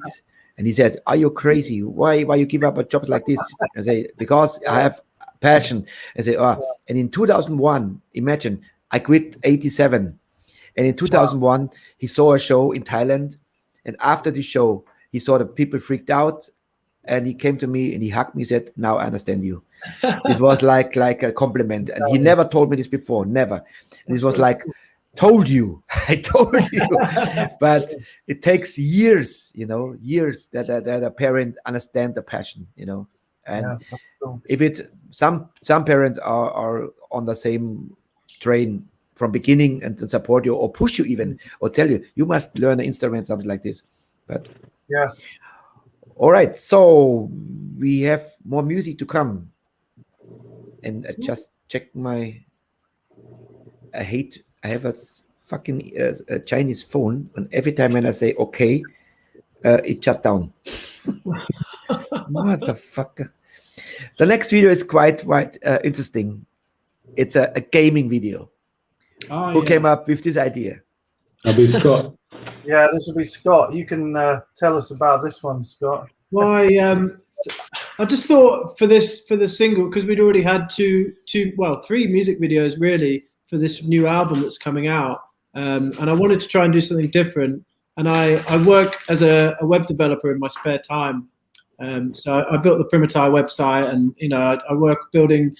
And he said, "Are you crazy? Why you give up a job like this?" I say, "Because I have passion." I say, and in 2001, imagine, I quit 87, and in 2001 he saw a show in Thailand, and after the show he saw the people freaked out, and he came to me and he hugged me, said, "Now I understand you." This was like a compliment, and he never told me this before, never. And this was like, told you, I told you. But it takes years, you know, years that a parent understand the passion, you know. And if it some parents are on the same train from beginning and support you or push you even, or tell you must learn an instrument, something like this. But
yeah.
All right, so we have more music to come. And I just checked my, I have a fucking Chinese phone, and every time when I say okay, it shut down. Motherfucker. The next video is quite interesting. It's a gaming video. Who came up with this idea?
I'll be Scott.
Yeah, this will be Scott. You can tell us about this one, Scott.
Why? I just thought for the single, because we'd already had three music videos really for this new album that's coming out, and I wanted to try and do something different. And I work as a web developer in my spare time, so I built the Primitai website, and you know I work building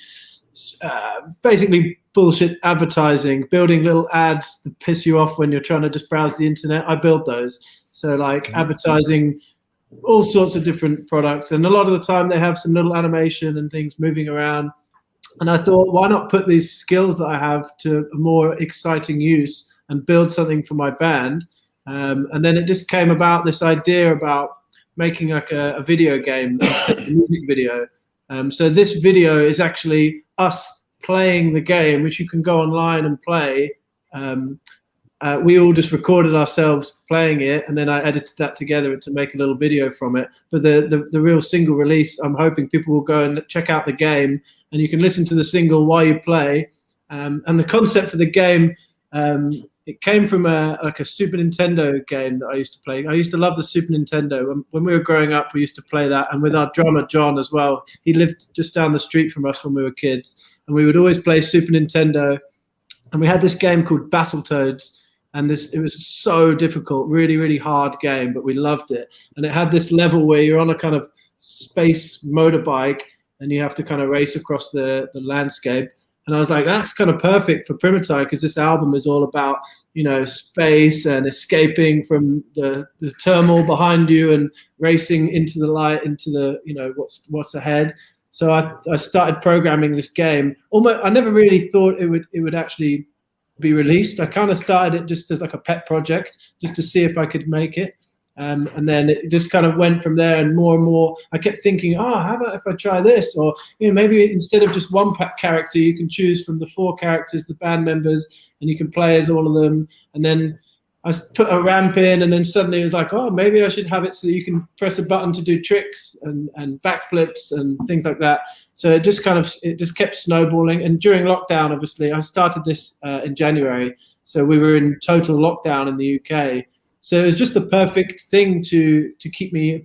basically bullshit advertising, building little ads that piss you off when you're trying to just browse the internet. I build those, so like advertising all sorts of different products, and a lot of the time they have some little animation and things moving around. And I thought, why not put these skills that I have to a more exciting use and build something for my band? And then it just came about, this idea about making like a video game instead of a music video. So this video is actually us playing the game, which you can go online and play. We all just recorded ourselves playing it, and then I edited that together to make a little video from it. But the real single release, I'm hoping people will go and check out the game, and you can listen to the single while you play. And the concept for the game, it came from a Super Nintendo game that I used to play. I used to love the Super Nintendo. When we were growing up, we used to play that, and with our drummer John as well. He lived just down the street from us when we were kids, and we would always play Super Nintendo. And we had this game called Battletoads. And it was so difficult, really, really hard game, but we loved it. And it had this level where you're on a kind of space motorbike, and you have to kind of race across the landscape. And I was like, that's kind of perfect for Primitai, because this album is all about, you know, space and escaping from the turmoil behind you and racing into the light, into the, you know, what's ahead. So I started programming this game. I never really thought it would actually be released. I kind of started it just as like a pet project, just to see if I could make it. And then it just kind of went from there, and more. I kept thinking, how about if I try this? Or, you know, maybe instead of just one character, you can choose from the 4 characters, the band members, and you can play as all of them. And then I put a ramp in, and then suddenly it was like, maybe I should have it so that you can press a button to do tricks and backflips and things like that. So it just kept snowballing. And during lockdown, obviously, I started this in January. So we were in total lockdown in the UK. So it was just the perfect thing to keep me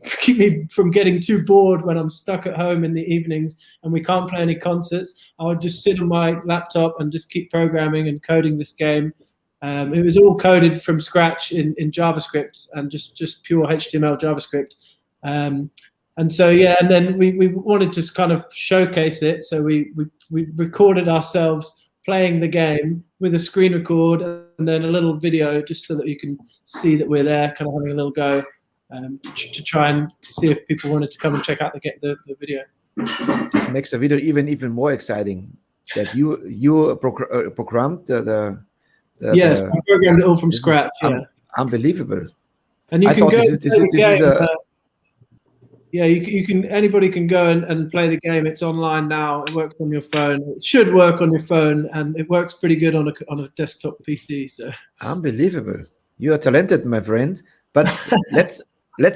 from getting too bored when I'm stuck at home in the evenings and we can't play any concerts. I would just sit on my laptop and just keep programming and coding this game. It was all coded from scratch in JavaScript and just pure HTML JavaScript. And so, yeah, and then we wanted to kind of showcase it. So we recorded ourselves playing the game with a screen record and then a little video, just so that you can see that we're there, kind of having a little go, to try and see if people wanted to come and check out the video.
This makes the video even more exciting. That you programmed
yes, I programmed it all from scratch.
Unbelievable.
And you can go. Anybody can go and play the game. It's online now. It works on your phone. It should work on your phone, and it works pretty good on a desktop PC. So
unbelievable. You are talented, my friend. But let's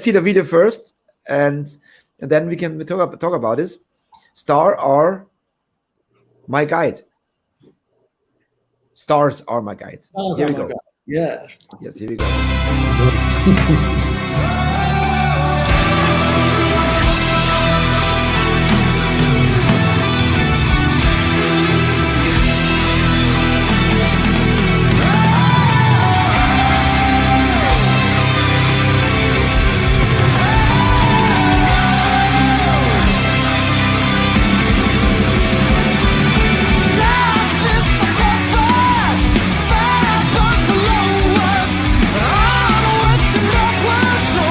see the video first, and then we can talk about this. Stars are my guide. Stars are my guide. Here we go.
Yeah.
Yes, here we go.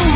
No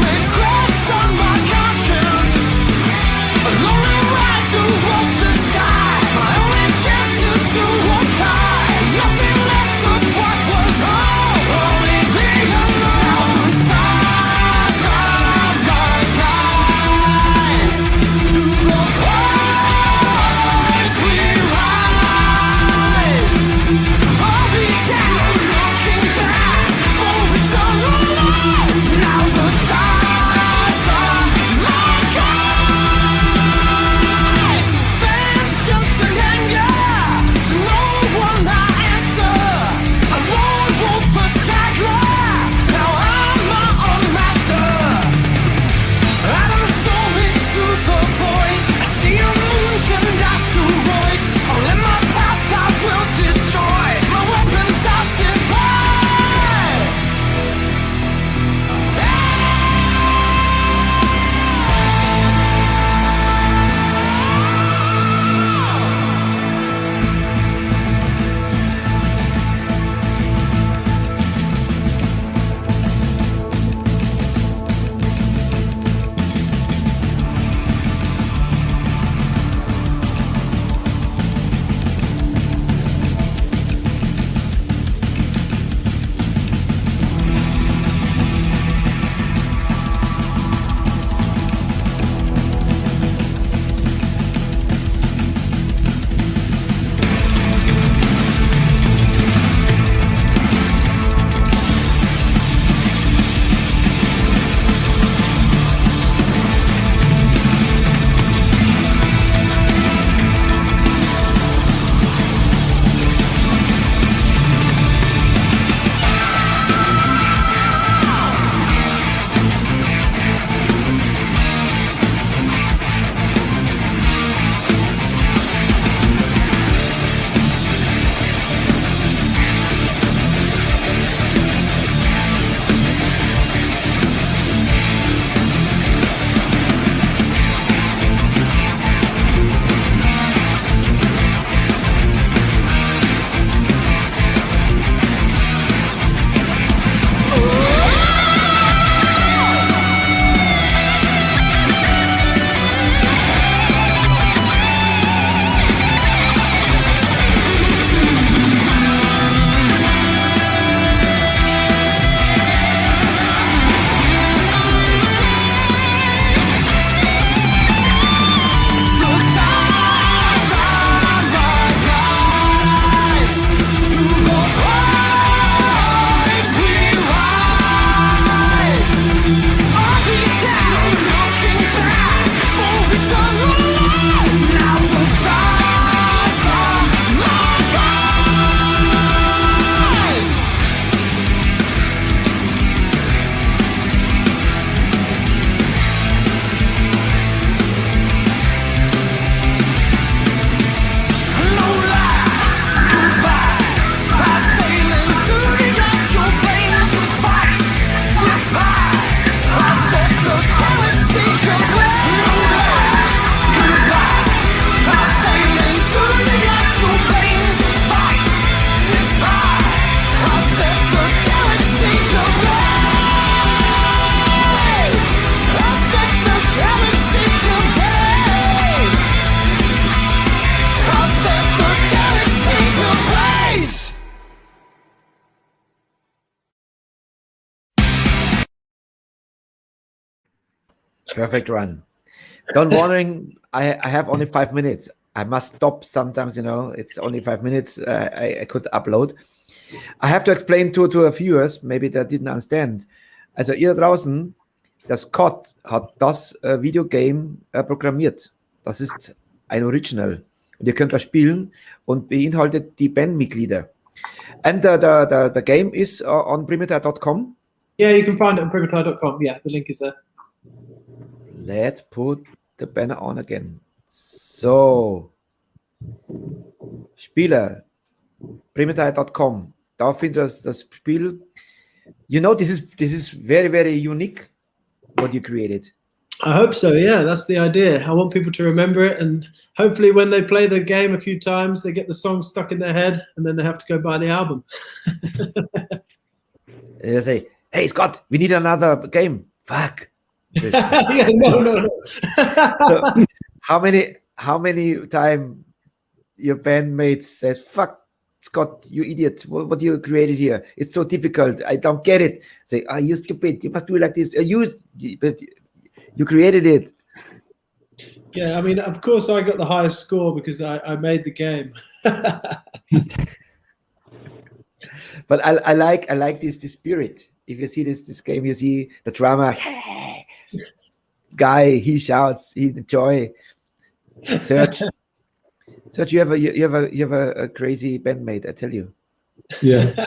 Perfect run. Don't wondering, I have only 5 minutes. I must stop sometimes, you know, it's only 5 minutes. I could upload. I have to explain to a viewers, maybe they didn't understand. Also ihr draußen, der Scott hat das Videogame programmiert. Das ist ein Original. Und ihr könnt das spielen und beinhaltet die Bandmitglieder. And the game is on primitai.com.
Yeah, you can find it on primitai.com. Yeah, the link is there.
Let's put the banner on again. So, Spieler, primitai.com. Da findet ihr das Spiel. You know, this is very, very unique what you created.
I hope so. Yeah, that's the idea. I want people to remember it, and hopefully, when they play the game a few times, they get the song stuck in their head, and then they have to go buy the album.
They say, "Hey, Scott, we need another game." Fuck.
Yeah, no.
So, how many time your bandmates says, "Fuck, Scott, you idiot! What you created here? It's so difficult. I don't get it." Say, "Ah, you stupid! You must do it like this. You created it."
Yeah, I mean, of course, I got the highest score because I made the game.
But I like this spirit. If you see this game, you see the drama. Guy, he shouts, he enjoy. Serge, you have a crazy bandmate, I tell you.
Yeah.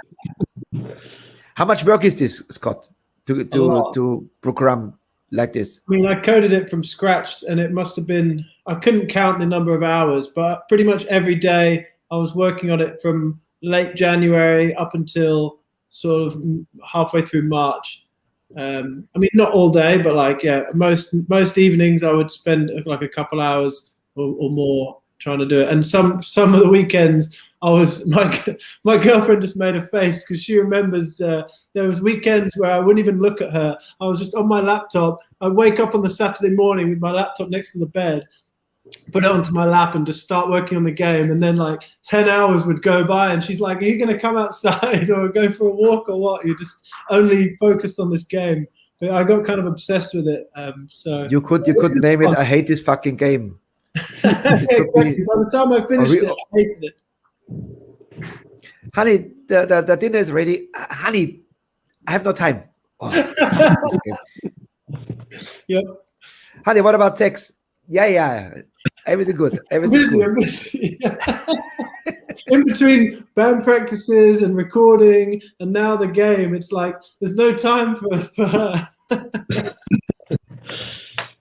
How much work is this, Scott, to program like this?
I mean, I coded it from scratch, and it must have been, I couldn't count the number of hours, but pretty much every day I was working on it from late January up until sort of halfway through March. I mean, not all day, but like, yeah, most evenings I would spend like a couple hours or more trying to do it. And some of the weekends I was, my girlfriend just made a face because she remembers there was weekends where I wouldn't even look at her. I was just on my laptop. I'd wake up on the Saturday morning with my laptop next to the bed, put it onto my lap and just start working on the game. And then like 10 hours would go by and she's like, "Are you going to come outside or go for a walk or what? You're just only focused on this game." But I got kind of obsessed with it. So
you could name it, "I hate this fucking game."
Exactly. By the time I finished it, I hated it.
Honey, the dinner is ready. Honey, I have no time. Oh,
Yep.
Honey, what about sex? Yeah. Everything good. Everything good.
In between band practices and recording and now the game, it's like there's no time for her.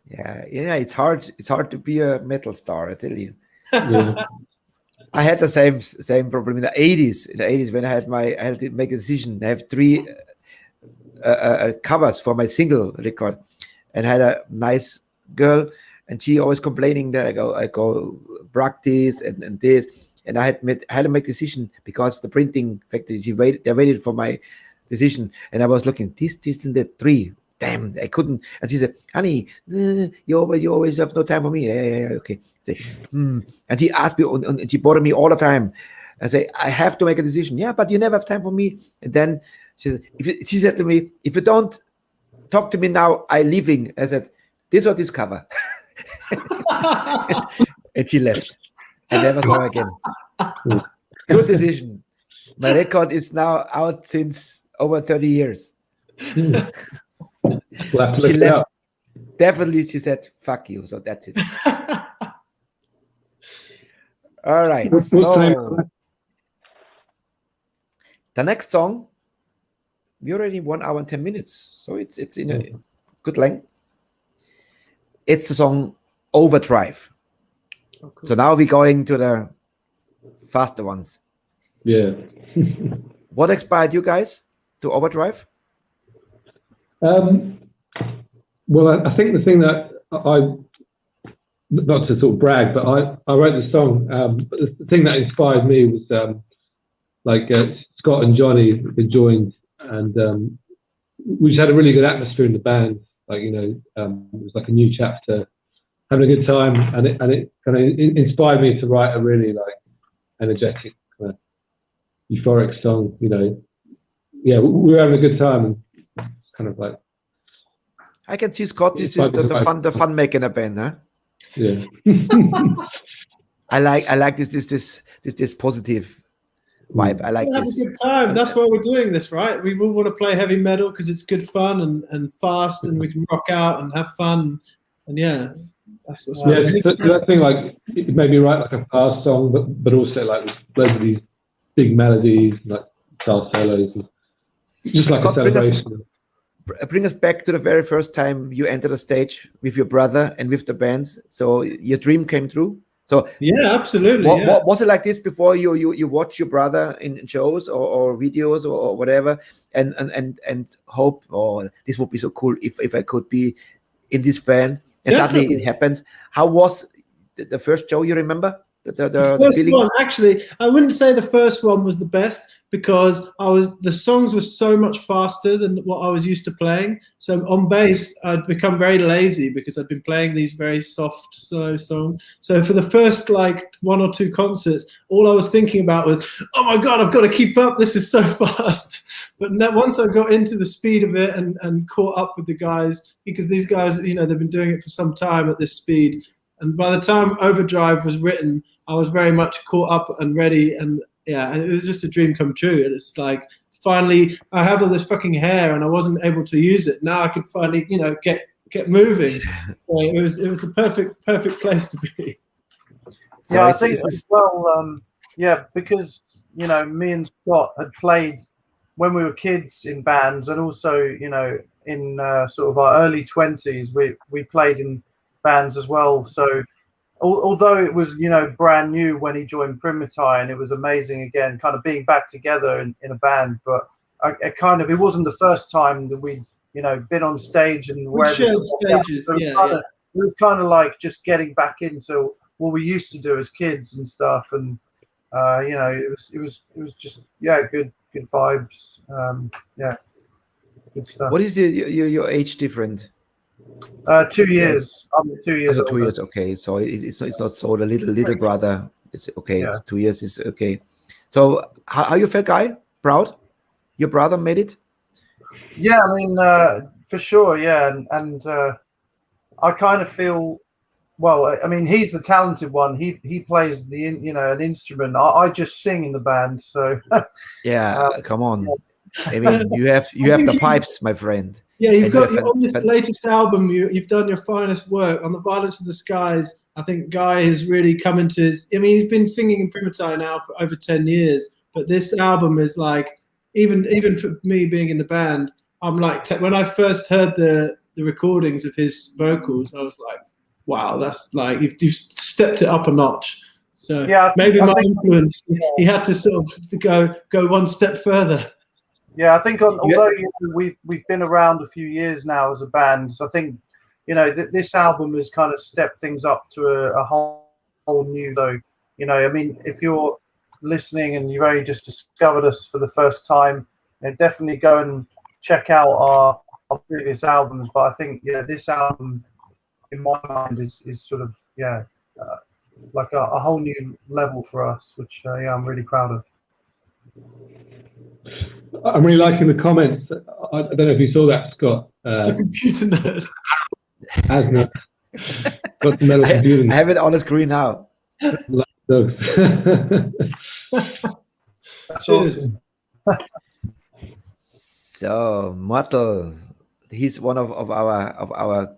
Yeah, it's hard to be a metal star, I tell you.
Yeah.
I had the same problem in the 80s. In the 80s, when I had to make a decision. I have 3 covers for my single record, and I had a nice girl, and she always complaining that I go practice and this, and I had to make decision because the printing factory they waited for my decision, and I was looking this and that 3. Damn, I couldn't. And she said, "Honey, you always have no time for me." Yeah, okay. Say, And she asked me, and she bothered me all the time. I say, "I have to make a decision." "Yeah, but you never have time for me." And then she said to me, "If you don't talk to me now, I'm leaving." I said, "This or this cover." And she left. I never saw her again. Good decision. My record is now out since over 30 years.
We'll have to
She
look it
left.
up.
Definitely, she said, "Fuck you." So that's it. All right.
What's
So
the name?
the next song, we're already 1 hour and 10 minutes. So it's in a good length. It's the song Overdrive.
Oh, cool.
So now we're going to the faster ones.
Yeah.
What inspired you guys to Overdrive?
Well, I think the thing that not to sort of brag, but I wrote the song. But the thing that inspired me was Scott and Johnny had joined, and we just had a really good atmosphere in the band. Like, you know, it was like a new chapter, having a good time, and it kind of inspired me to write a really like energetic, kind of euphoric song. You know, yeah, we were having a good time, and it's kind of like
I can see Scott. This is the fun maker in a band, huh?
Yeah.
I like this positive vibe. I like
We'll have
this.
a good time. That's why we're doing this, right? We all want to play heavy metal because it's good fun and fast, and we can rock out and have fun. And yeah, that's what's
that thing, like it may be right like a fast song, but also like with loads of these big melodies, like guitar solos, just like
Scott,
a celebration.
Bring us back to the very first time you entered a stage with your brother and with the band. So your dream came true. So
yeah, absolutely.
What was it like this before you watch your brother in shows or videos or whatever, and hope, oh, this would be so cool if I could be in this band, and suddenly it happens. How was the first show you remember? The
first one, actually, I wouldn't say the first one was the best because the songs were so much faster than what I was used to playing. So on bass, I'd become very lazy because I'd been playing these very soft, slow songs. So for the first like 1 or 2 concerts, all I was thinking about was, oh my God, I've got to keep up. This is so fast. But once I got into the speed of it and caught up with the guys, because these guys, they've been doing it for some time at this speed. And by the time Overdrive was written, I was very much caught up and ready, and it was just a dream come true. And it's like, finally, I have all this fucking hair, and I wasn't able to use it. Now I could finally, get moving. So it was the perfect place to be.
Yeah, I think as well. Because me and Scott had played when we were kids in bands, and also in sort of our early 20s, we played in bands as well. So although it was brand new when he joined Primitai, and it was amazing again kind of being back together in a band, but it wasn't the first time that we'd been on stage and
we shared stages.
So it was kind of like just getting back into what we used to do as kids and stuff, and it was just good vibes. Good stuff.
What is your age different?
2 years. I'm 2 years
older.
2
years, okay. So it's not so the little brother. It's okay.
Yeah.
2 years is okay. So how you felt, Guy? Proud? Your brother made it?
Yeah, I mean, for sure. Yeah, and I kind of feel. Well, I mean, he's the talented one. He plays an instrument. I just sing in the band. So
yeah, come on. I mean, you have the pipes, my friend.
Yeah, you've got on this latest album. You've done your finest work on the Violence of the Skies. I think Guy has really come into his. I mean, he's been singing in Primitai now for over 10 years. But this album is like, even for me being in the band, I'm like, when I first heard the recordings of his vocals, I was like, wow, that's like you've stepped it up a notch. So maybe my influence. He had to sort of go one step further.
Yeah, I think although we've been around a few years now as a band, so I think this album has kind of stepped things up to a whole new. So I mean, if you're listening and you've only just discovered us for the first time, definitely go and check out our previous albums. But I think this album, in my mind, is sort of like a whole new level for us, which I'm really proud of.
I'm really liking the comments. I don't know if you saw that, Scott.
The computer nerd.
Hasn't got the metal computer.
I have it on the screen now.
Like dogs.
That's awesome.
So Metal, he's one of our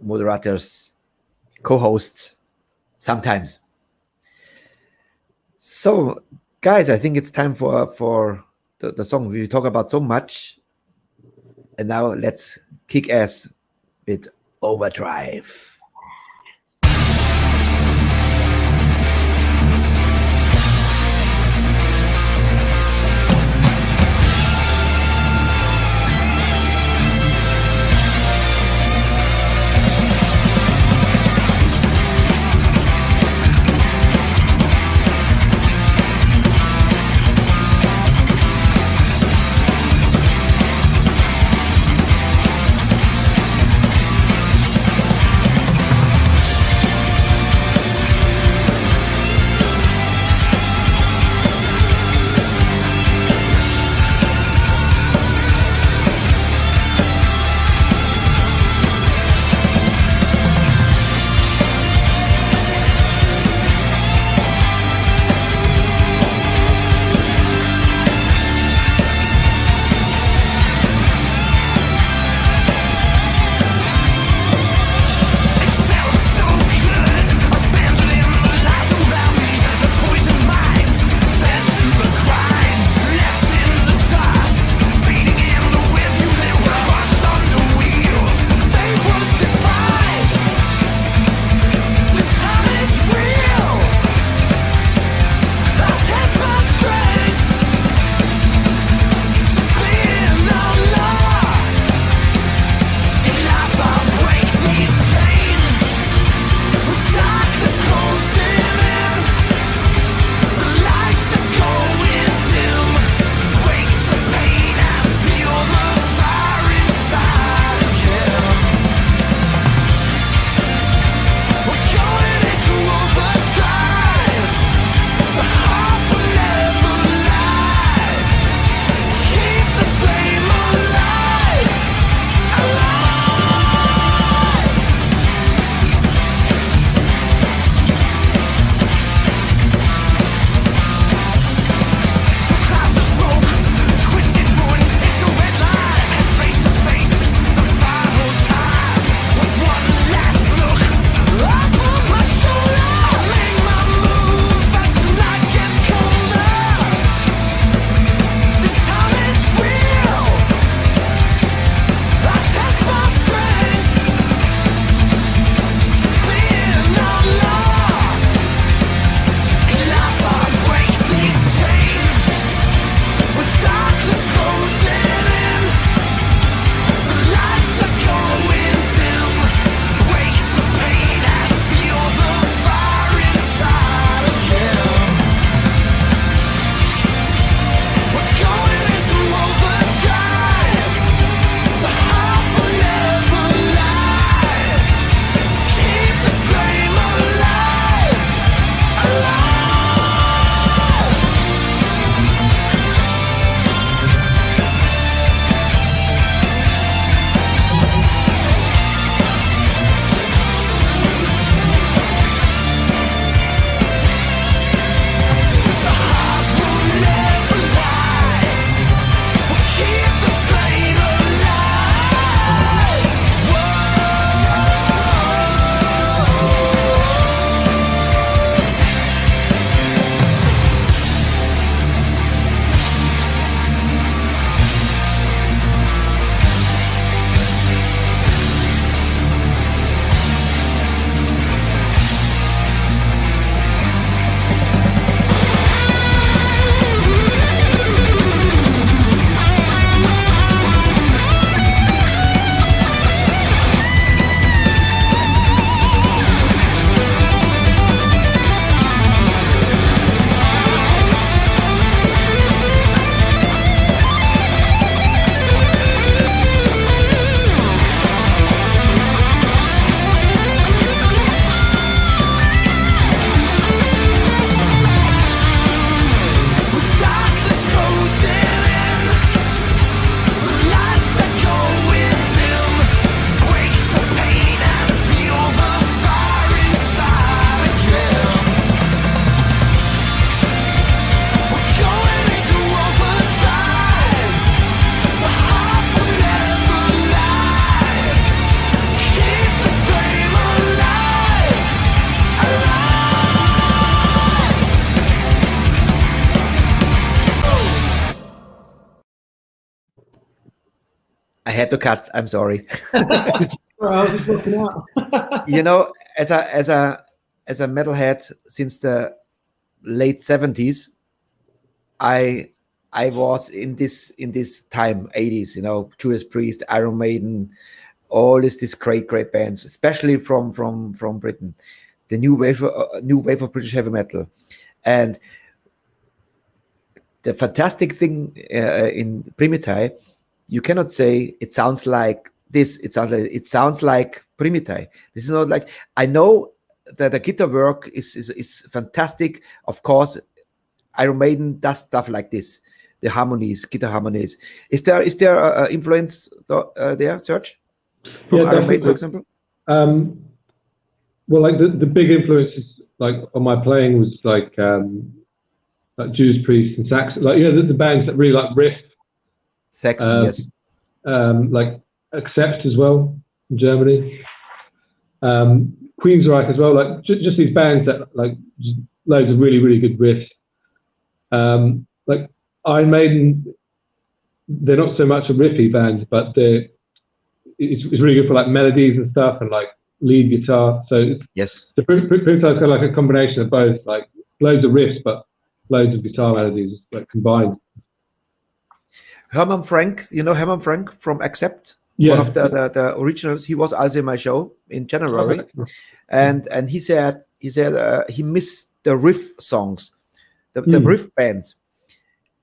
moderators, co-hosts sometimes. So guys, I think it's time for the song. We talk about so much, and now let's kick ass with Overdrive. I had to cut. I'm sorry.
I was just working out.
You know, as a metalhead since the late 70s, I was in this time, 80s, you know, Judas Priest, Iron Maiden, all these great bands, especially from Britain, the new wave of British heavy metal. And the fantastic thing in Primitai, you cannot say it sounds like this. It sounds like Primitai. This is not like, I know that the guitar work is fantastic. Of course, Iron Maiden does stuff like this. The harmonies, guitar harmonies. Is there influence there, Serge? From Iron Maiden, for example?
Well, like the big influences like on my playing was like Judas Priest and Saxon, like, you know, the bands that really like riff.
Saxon, yes.
Like Accept as well in Germany. Queensryche as well, like just these bands that like just loads of really good riffs. Like Iron Maiden, they're not so much a riffy band, but it's really good for like melodies and stuff and like lead guitar. So
yes,
the Primitive's got like a combination of both, like loads of riffs, but loads of guitar melodies like combined.
Herman Frank, you know Herman Frank from Accept?
Yeah.
One of the originals. He was also in my show in January.
Okay.
And he said he missed the riff songs, the riff bands.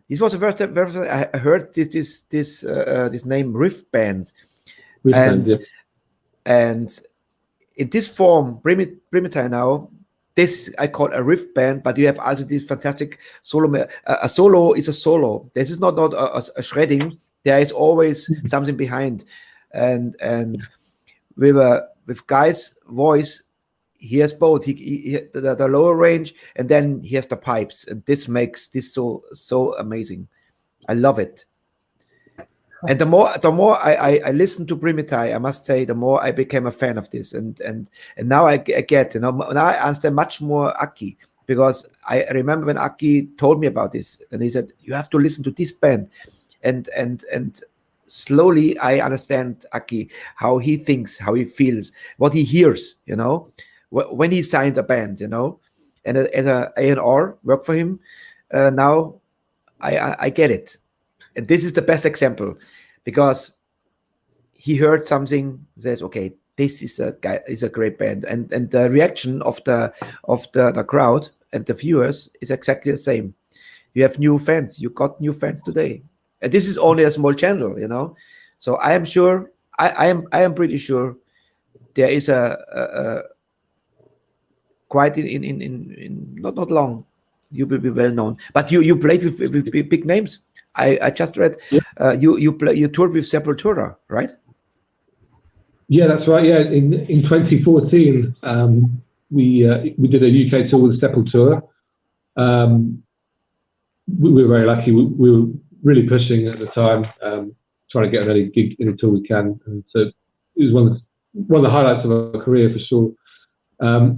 This was the first time I heard this name, riff bands. And in this form, Primitai now, this I call a riff band, but you have also this fantastic solo. A solo is a solo. This is not a shredding. There is always something behind, and with Guy's voice, he has both. He the lower range, and then he has the pipes, and this makes this so amazing. I love it. And the more I listen to Primitai, I must say, the more I became a fan of this, and now I get, you know, now I understand much more Aki, because I remember when Aki told me about this, and he said you have to listen to this band, and slowly I understand Aki, how he thinks, how he feels, what he hears, you know, when he signs a band, you know, and as a A&R work for him, now I get it. And this is the best example, because he heard something, says, okay, this is a great band, and the reaction of the crowd and the viewers is exactly the same. You have new fans. You got new fans today, and this is only a small channel, you know. So I am sure, I am pretty sure, there is a quite in not long, you will be well known. But you played with big names. I just read you toured with Sepultura, right?
Yeah, that's right. Yeah, in 2014, we did a UK tour with Sepultura. We were very lucky. We were really pushing at the time, trying to get an early gig in a tour we can, and so it was one of the highlights of our career for sure.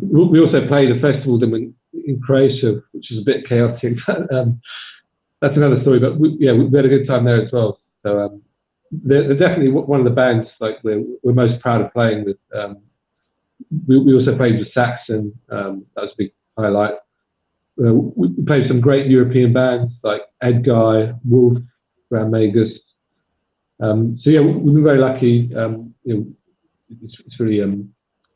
We also played a festival in Croatia, which is a bit chaotic. That's another story, but we had a good time there as well. So they're definitely one of the bands like we're most proud of playing with. We also played with Saxon. That was a big highlight. We played some great European bands like Edguy, Wolf, Grand Magus. So yeah, we've been very lucky. It's really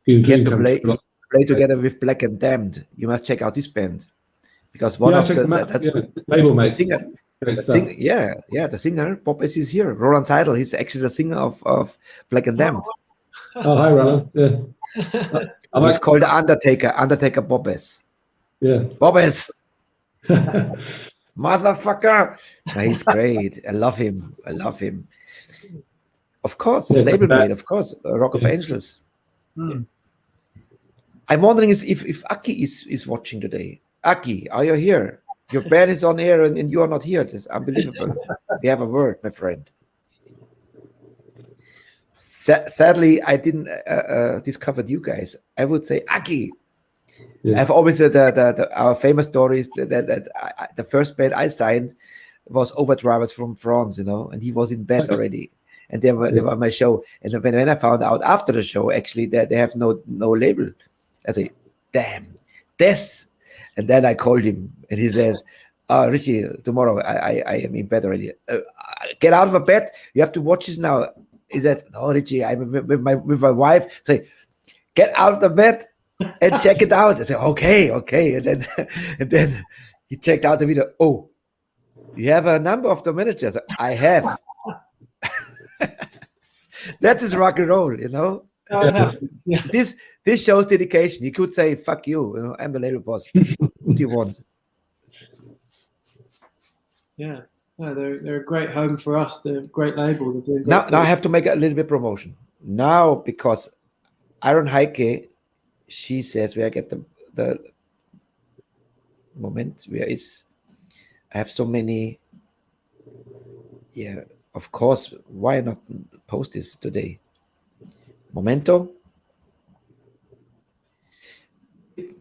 you have to play together with Black and Damned. You must check out this band. Because one of the singer, the singer, Bob is here. Roland Seidel, he's actually the singer of Black and Damned.
Oh, hi, Roland. Yeah.
He's called the Undertaker Bobbes.
Yeah.
Bobbes. Motherfucker. No, he's great. I love him. Of course, label mate, of course, Rock of Angels. I'm wondering if Aki is watching today. Aki, are you here? Your band is on air and you are not here. This is unbelievable. We have a word, my friend. Sadly, I didn't discover you guys. I would say Aki. Yeah. I've always said our famous stories that the first band I signed was Overdrivers from France, you know, and he was in bed already. and they were on my show. And when I found out after the show, actually, that they have no label, I say, damn, this. And then I called him, and he says, Richie, tomorrow I am in bed already. Get out of bed. You have to watch this now. He said, no, Richie, I'm with my wife. Say, get out of the bed and check it out. I said, okay. And then he checked out the video. Oh, you have a number of the managers. I have. That is rock and roll, you know.
Yeah.
This shows dedication. He could say, fuck you, I'm the label boss. What do you want?
Yeah. No, they're a great home for us. They're a great label. They're doing great
Now I
things.
have to make a little bit promotion. Now, because Iron Heike, she says where I get the moment where is I have so many. Yeah, of course. Why not post this today? Momento.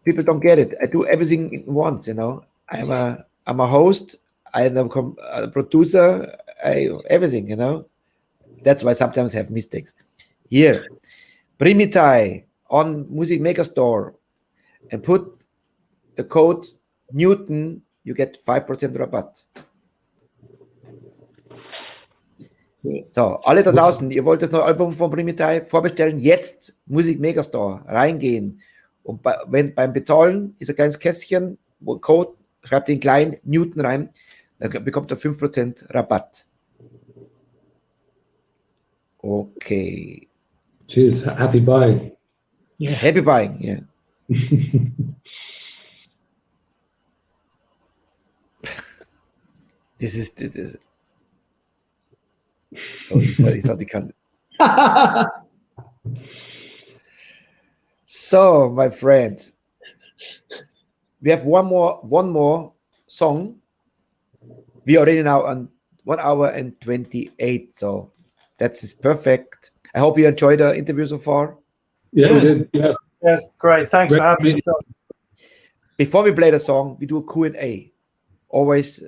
People don't get it. I do everything at once, you know. I'm a host. I'm a producer. Everything, you know. That's why sometimes I have mistakes. Here, Primitai on Musik Maker Store, and put the code Newton. You get 5% Rabatt. So, alle da draußen, ihr wollt das neue Album von Primitai vorbestellen, jetzt Musik Megastore reingehen. Und beim Bezahlen ist ein kleines Kästchen, wo Code, schreibt den kleinen Newton rein, dann bekommt er 5% Rabatt. Okay.
Cheers. Happy buying.
Yeah.
Happy buying, yeah. This is oh, he's not the kind. So, my friends, we have one more song. We are already now on 1 hour and 28, so that is perfect. I hope you enjoyed the interview so far.
Yeah, we did. Yeah.
Yeah, great. Thanks for having me.
Before we play the song, we do a Q&A. Always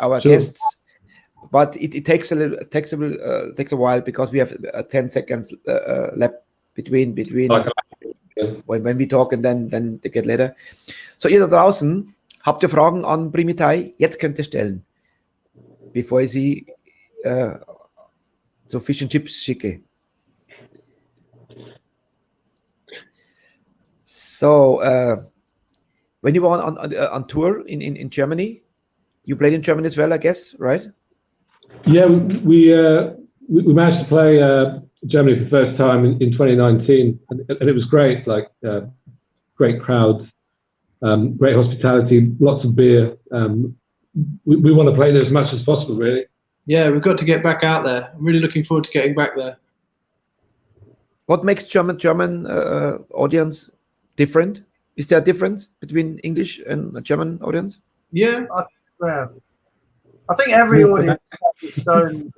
our
Sure.
guests, but it takes a while because we have 10 seconds left between when we talk and then they get later. So ihr da draußen, habt ihr Fragen an Primitai? Jetzt könnt ihr stellen, bevor ich sie zu Fish and Chips schicke. So when you were on tour in Germany, you played in Germany as well, I guess, right?
Yeah, we managed to play Germany for the first time in 2019, and it was great. Like great crowds, great hospitality, lots of beer. We want to play there as much as possible, really.
Yeah, we've got to get back out there. I'm really looking forward to getting back there.
What makes German audience different? Is there a difference between English and a German audience?
Yeah.
I think every audience has its own,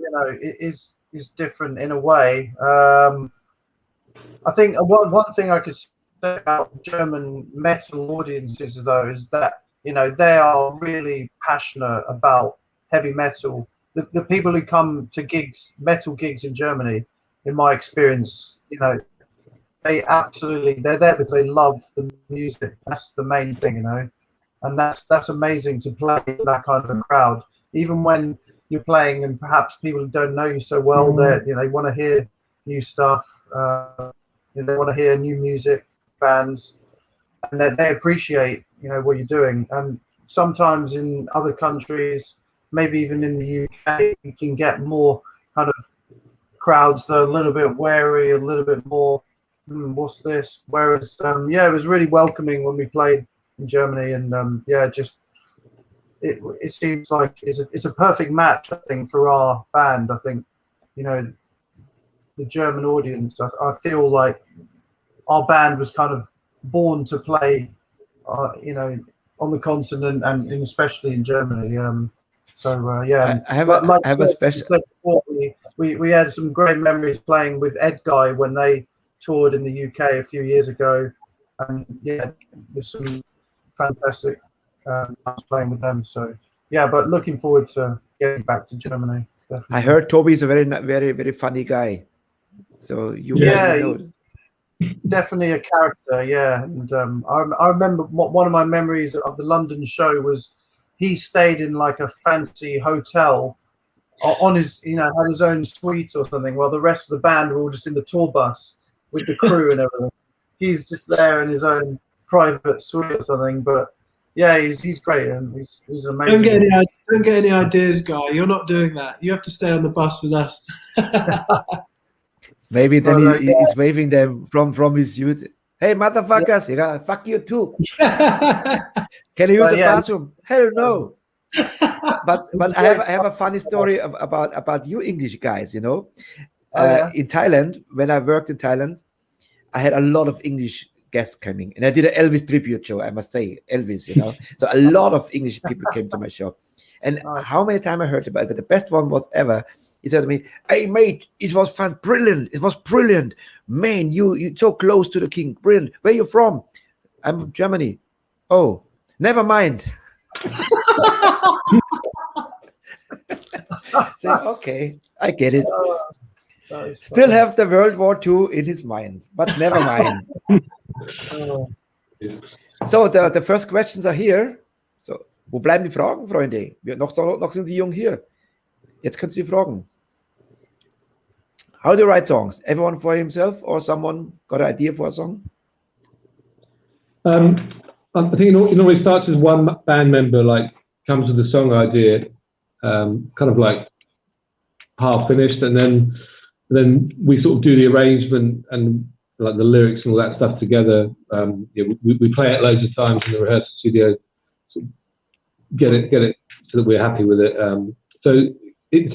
is different in a way. I think one thing I could say about German metal audiences, though, is that they are really passionate about heavy metal. The people who come to metal gigs in Germany, in my experience, they're there because they love the music. That's the main thing, and that's amazing to play to that kind of a crowd. Even when you're playing and perhaps people don't know you so well, they want to hear new stuff. They want to hear new music, bands, and they appreciate what you're doing. And sometimes in other countries, maybe even in the UK, you can get more kind of crowds that are a little bit wary, a little bit more, what's this? Whereas, it was really welcoming when we played in Germany, and it seems like it's a perfect match, I think, for our band. I think, the German audience, I feel like our band was kind of born to play, on the continent and especially in Germany.
I have a special.
We had some great memories playing with Ed Guy when they toured in the UK a few years ago, and there's some fantastic I was playing with them, so but looking forward to getting back to Germany.
I heard Toby's a very funny guy. So you
Yeah,
know.
Definitely a character, yeah. And I remember one of my memories of the London show was he stayed in like a fancy hotel on his, had his own suite or something, while the rest of the band were all just in the tour bus with the crew and everything. He's just there in his own private suite or something. But yeah, he's great and he's amazing.
Don't get any ideas, Guy. You're not doing that. You have to stay on the bus with us.
Maybe then he's waving them from his suit. Hey, motherfuckers! Yeah, fuck you too. Can you use the bathroom? Hell no. But I have a funny story about you English guys. In Thailand, when I worked in Thailand, I had a lot of English guests coming, and I did an Elvis tribute show. I must say, Elvis. So a lot of English people came to my show, and how many times I heard about it. But the best one was ever. He said to me, "Hey mate, it was fun, brilliant. It was brilliant, man. You so close to the king, brilliant. Where you from? I'm from Germany. Oh, never mind." So, okay, I get it. Still have the World War II in his mind, but never mind. So the first questions are here. So, wo bleiben die Fragen, Freunde? Noch sind Sie jung hier. Jetzt könnt ihr die fragen. How do you write songs? Everyone for himself, or someone got an idea for a song?
I think it always starts as one band member comes with the song idea, kind of like half finished, and then we sort of do the arrangement and like the lyrics and all that stuff together. We play it loads of times in the rehearsal studio, sort of get it so that we're happy with it. So it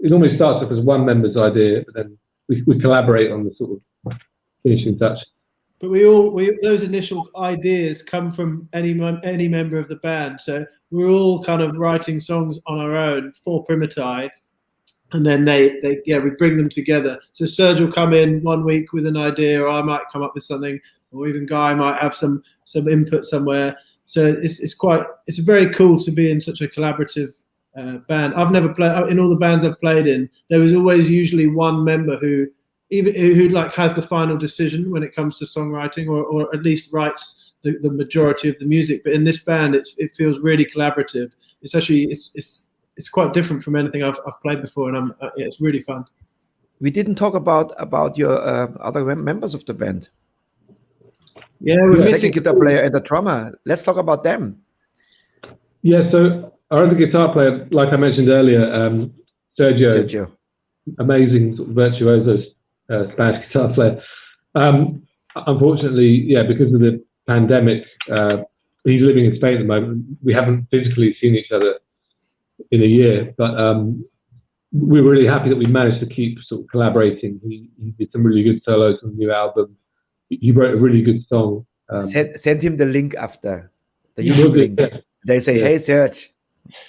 normally starts off as one member's idea, but then we collaborate on the sort of finishing touch.
But those initial ideas come from any member of the band. So we're all kind of writing songs on our own for Primitai, and then we bring them together. So Serge will come in one week with an idea, or I might come up with something, or even Guy might have some input somewhere. So it's very cool to be in such a collaborative band. I've never played in all the bands I've played in. There was always usually one member who has the final decision when it comes to songwriting, or at least writes the majority of the music. But in this band, it feels really collaborative. It's actually it's quite different from anything I've played before, and it's really fun.
We didn't talk about your other members of the band.
Yeah, we're
the
missing
second guitar player and the drummer. Let's talk about them.
Yeah, so our other guitar player, like I mentioned earlier, Sergio, amazing sort of virtuoso Spanish guitar player. Unfortunately, because of the pandemic, he's living in Spain at the moment. We haven't physically seen each other in a year, but we're really happy that we managed to keep sort of collaborating. He did some really good solos on the new album. He wrote a really good song.
Send him the link after the YouTube link. Yeah. They say, "Hey Serge,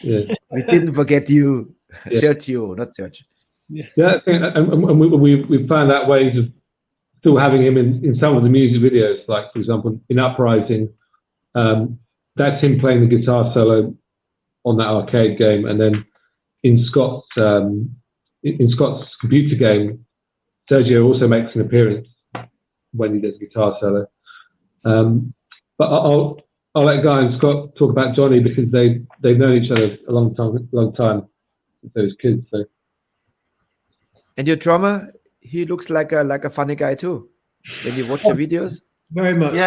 we didn't forget you." Sergio, not Serge.
Yeah, and we found out ways of still having him in some of the music videos. Like for example, in Uprising, that's him playing the guitar solo on that arcade game, and then in Scott's computer game, Sergio also makes an appearance when he does guitar solo. But I'll let Guy and Scott talk about Johnny because they've known each other a long time since they was kids. So. And
your drummer, he looks like a funny guy too. When you watch the videos,
very much.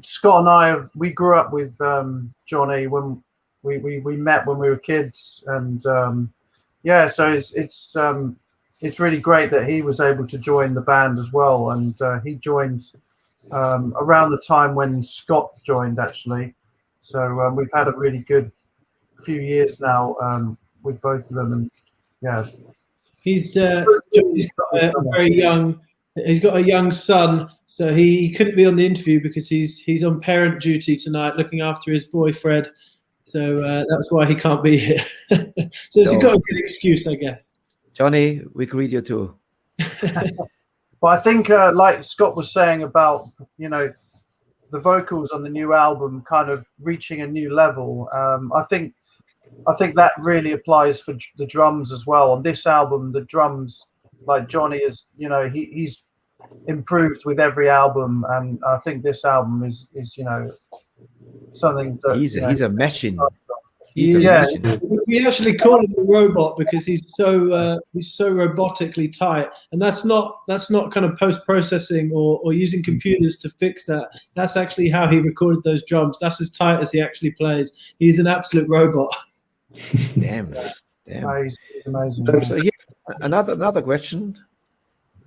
Scott and I we grew up with Johnny when we met when we were kids, and so it's really great that he was able to join the band as well, and he joined around the time when Scott joined actually. So we've had a really good few years now with both of them, and
he's got a young son, so he couldn't be on the interview because he's on parent duty tonight looking after his boy Fred, so that's why he can't be here. So he's got a good excuse, I guess.
Johnny, we greet you too.
But I think like Scott was saying about the vocals on the new album kind of reaching a new level, I think I think that really applies for the drums as well. On this album, the drums, like Johnny is, you know, he's improved with every album, and I think this album is you know, something that
He's a machine.
Yeah,
machine.
we actually call him a robot because he's so robotically tight, and that's not kind of post processing or using computers to fix that. That's actually how he recorded those drums. That's as tight as he actually plays. He's an absolute robot.
Damn.
No, he's amazing.
So here, another question.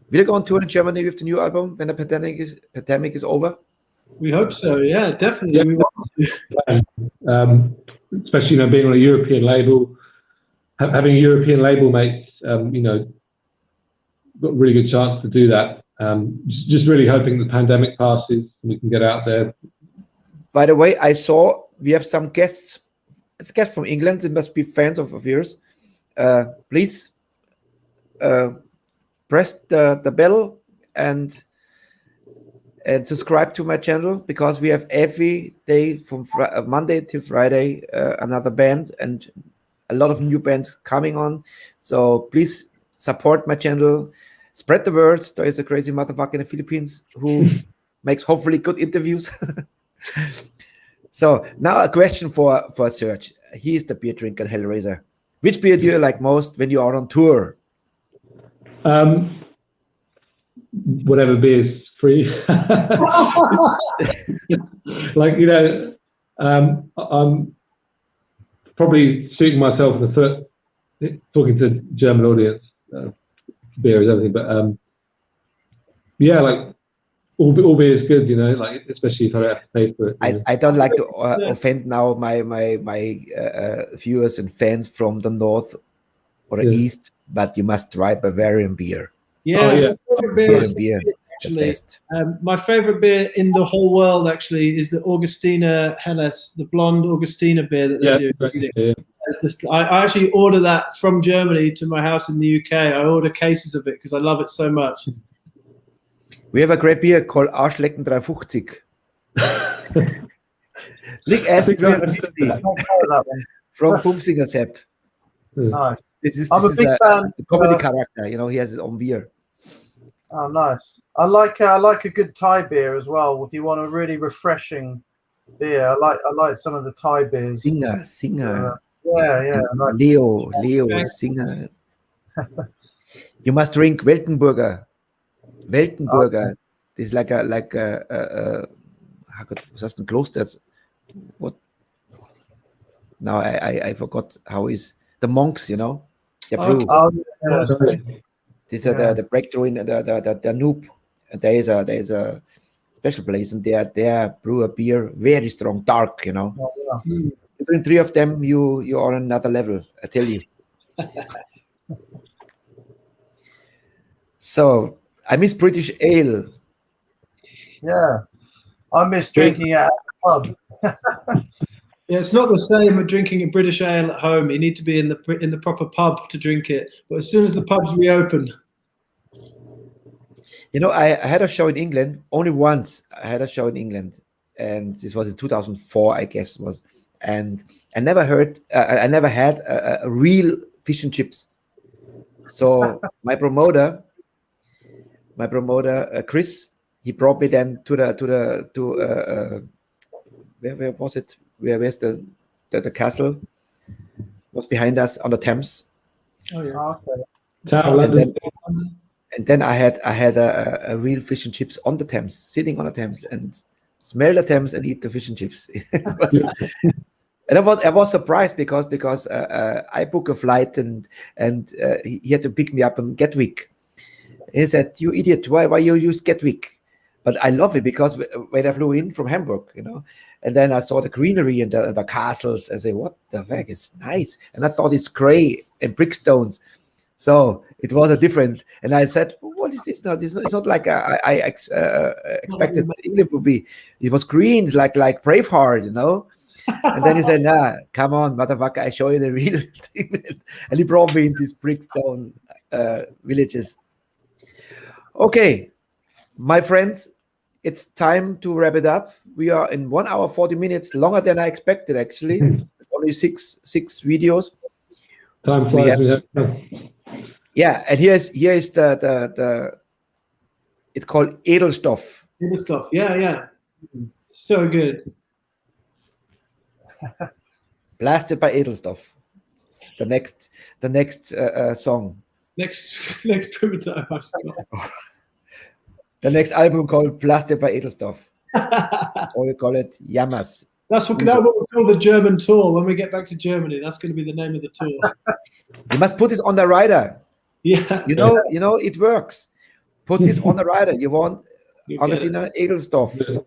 Will you go on tour in Germany with the new album when the pandemic is over?
We hope so. Yeah, definitely.
Yeah.
We want to.
Especially, you know, being on a European label, having European label mates, you know, got a really good chance to do that. Just really hoping the pandemic passes and we can get out there.
By the way, I saw we have some guests. It's a guest from England. They must be fans of yours. Please press the bell and subscribe to my channel, because we have every day from Monday till Friday another band and a lot of new bands coming on. So please support my channel, spread the word. There is a crazy motherfucker in the Philippines who makes hopefully good interviews. So now a question for Serge. He's the beer drinker Hellraiser. Which beer do you like most when you are on tour?
Whatever beer's free. Like, you know, I'm probably shooting myself in the foot talking to German audience. Beer is everything, but yeah, like all beer is good, you know, like especially if I don't have to pay for it.
I don't like to offend now my viewers and fans from the north or the east, but you must try Bavarian beer.
Yeah,
Oh, yeah.
my favorite beer is
Beer,
actually,
the best.
my favorite beer in the whole world actually is the Augustiner Helles, the blonde Augustiner beer that they do.
Yeah.
I actually order that from Germany to my house in the UK. I order cases of it because I love it so much.
We have a great beer called Arschlecken 350. Lick S 350
I've heard that one.
from Bumsinger Sepp.
Nice.
This is
I'm a big fan.
a comedy character, you know, he has his own beer.
Oh, nice. I like a good Thai beer as well. If you want a really refreshing beer, I like some of the Thai beers.
Singer.
Yeah. I like
Leo, Singer. You must drink Weltenburger. Weltenburger. This is like a was heißt ein Kloster? What? Now I forgot how is the monks, you know? They brew.
Oh, yeah.
This is the breakthrough in the Danube. There is a special place, and they brew a beer very strong, dark, you know.
Oh, yeah.
Between three of them, you are on another level, I tell you. So I miss British ale.
Yeah. I miss drinking at the pub.
Yeah, it's not the same with drinking a British ale at home. You need to be in the proper pub to drink it. But as soon as the pubs reopen,
You know, I had a show in England only once. I had a show in England, and this was in 2004, I guess it was. And I never had a real fish and chips. So my promoter, Chris, he brought me then to where was it? Where's the castle? Was behind us on the Thames.
oh yeah,
Okay.
And then I had a real fish and chips on the Thames, sitting on the Thames, and smell the Thames and eat the fish and chips. And I was surprised because I booked a flight and he had to pick me up in Gatwick. He said, "You idiot! Why you use Gatwick?" But I love it because when I flew in from Hamburg, you know, and then I saw the greenery and the castles. I say, "What the heck is nice?" And I thought it's grey and brickstones. So it was a different. And I said, "What is this now? It's not like I expected England would be. It was green, like Braveheart, you know." And then he said, "Nah, come on, motherfucker, I show you the real thing." And he brought me in these brickstone villages. Okay, my friends, it's time to wrap it up. We are in 1 hour 40 minutes, longer than I expected, actually. only six videos.
Time
We
flies.
have- Yeah, and here is the it's called Edelstoff.
Good stuff. Yeah. So good.
Blasted by Edelstoff. The next song.
Next Primitai. I forgot.
The next album called Blasted by Edelstoff. Or we call it Yamas.
That's what we call the German tour when we get back to Germany. That's going to be the name of the tour.
You must put this on the rider.
Yeah.
You know it works. Put this on the rider. You want
You get it.
Augustina Edelstoff.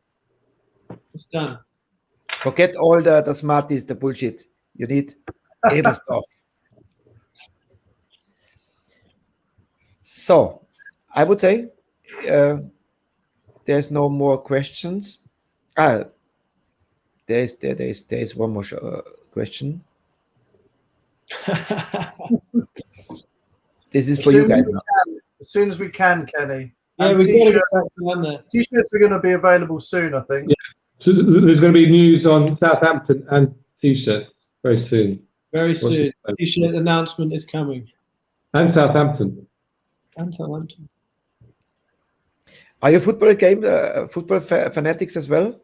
It's done.
Forget all the smarties, the bullshit. You need Edelstoff. So, I would say there's no more questions. There's one more question. This is for you guys now.
As soon as we can, Kenny.
Yeah,
And
we've got to get
t-shirts-
back to them there.
T-shirts are going to be available soon, I think.
Yeah. So there's going to be news on Southampton and T-shirts very soon.
Very soon.
it?
T-shirt announcement is coming.
And Southampton.
And Southampton.
Are you football fanatics as well?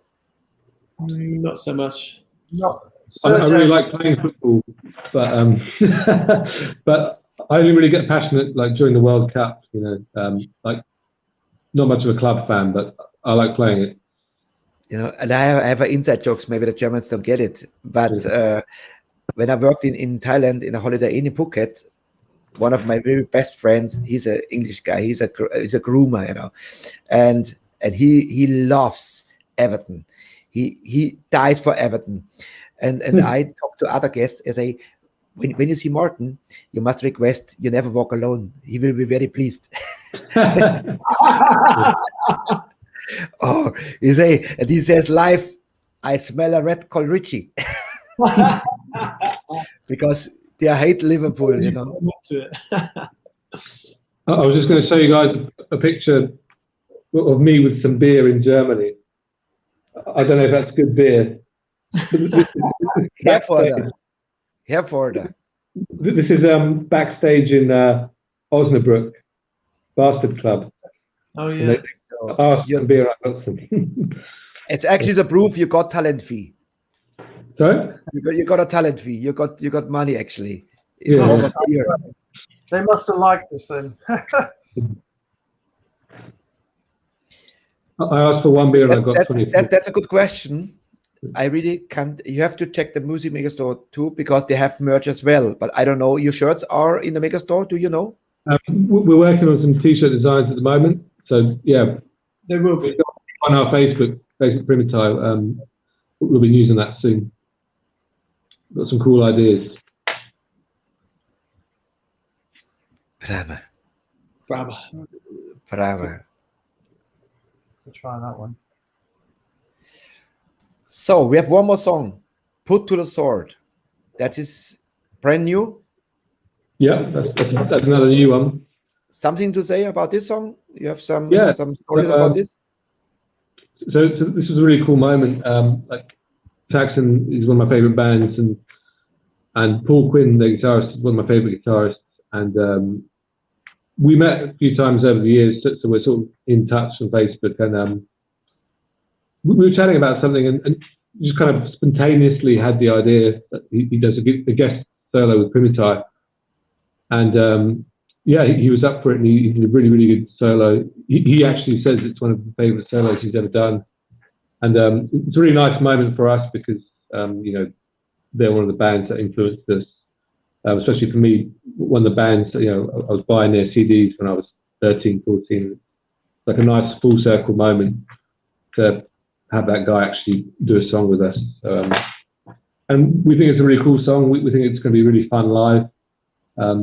Not so much.
Not
I really
Sergio-
like playing football, but but I only really get passionate like during the World Cup. Like not much of a club fan, but I like playing it.
And I have inside jokes. Maybe the Germans don't get it, but when I worked in Thailand in a Holiday Inn in Phuket, one of my very best friends, he's an English guy. He's a groomer, and he loves Everton. He dies for Everton, and I talk to other guests and say, when you see Martin, you must request you never walk alone. He will be very pleased. Oh, he says live, I smell a red called Richie. Because they hate Liverpool,
Up to it.
I was just going to show you guys a picture of me with some beer in Germany. I don't know if that's good beer.
Herforder.
This is backstage in Osnabrück, Bastard Club.
Oh,
And
yeah.
they asked some beer. I got some.
It's actually the proof you got talent fee.
Sorry?
You got a talent fee. You got money actually. In
Yeah.
form of beer.
They must have liked us then.
I asked for one beer and I got 20.
That's a good question. I really can't. You have to check the Music Mega Store too because they have merch as well. But I don't know. Your shirts are in the Mega Store. Do you know?
We're working on some T-shirt designs at the moment. So yeah,
They will be.
on our Facebook Primitai, we'll be using that soon. Got some cool ideas.
Brava.
So try that one.
So we have one more song. Put to the Sword. That is brand new.
Yeah, that's another new one.
Something to say about this song? You have some stories
Yeah,
about this?
So this was a really cool moment. Like Saxon is one of my favorite bands, and Paul Quinn, the guitarist, is one of my favorite guitarists. And we met a few times over the years, so we're sort of in touch on Facebook. And we were chatting about something, and just kind of spontaneously had the idea that he does a guest solo with Primitai. And yeah, he was up for it, and he did a really, really good solo. He actually says it's one of the favorite solos he's ever done. And it's a really nice moment for us because, they're one of the bands that influenced us, especially for me, one of the bands, I was buying their CDs when I was 13, 14. It's like a nice full circle moment to have that guy actually do a song with us. And we think it's a really cool song. We think it's going to be really fun live. I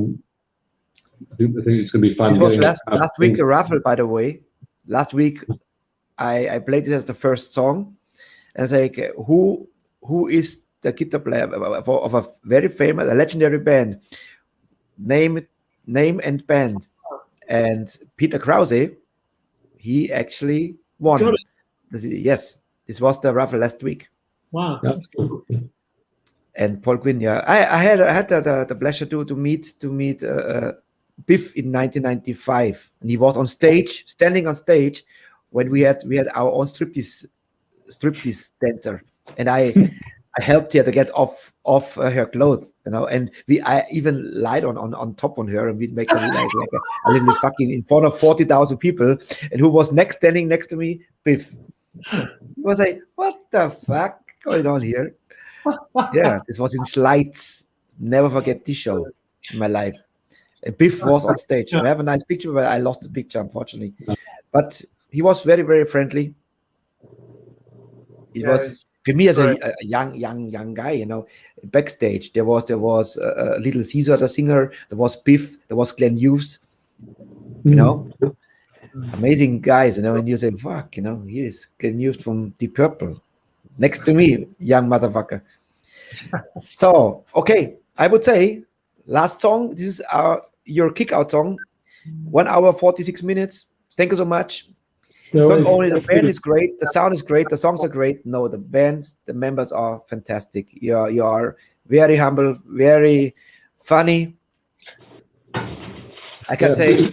think it's going to be fun.
This was last week, the raffle, by the way. Last week, I played it as the first song. And it's like, who is the guitar player of a very famous, a legendary band? Name and band. And Peter Krause, he actually won.
Got it.
Yes, this was the raffle last week.
Wow.
That's cool.
And Paul Quinn, yeah, I had the pleasure to meet Biff in 1995, and he was on stage, standing on stage, when we had our own striptease dancer, and I helped her to get off her clothes, and I even lied on top on her, and we'd make something like a little fucking in front of 40,000 people, and who was standing next to me? Biff. He was like, what the fuck going on here? Yeah, this was in Schleiz. Never forget this show in my life. And Biff was on stage. I have a nice picture, but I lost the picture, unfortunately. But he was very, very friendly. It was for me as a young guy, backstage. There was Little Caesar, the singer. There was Biff. There was Glenn Hughes. Amazing guys. And you say, fuck, he is Glenn Hughes from Deep Purple. Next to me, young motherfucker. So, okay, I would say last song. This is your kick-out song. 1 hour 46 minutes. Thank you so much. Not only the band is great, the sound is great, the songs are great. No, the members are fantastic. You are very humble, very funny. I can say.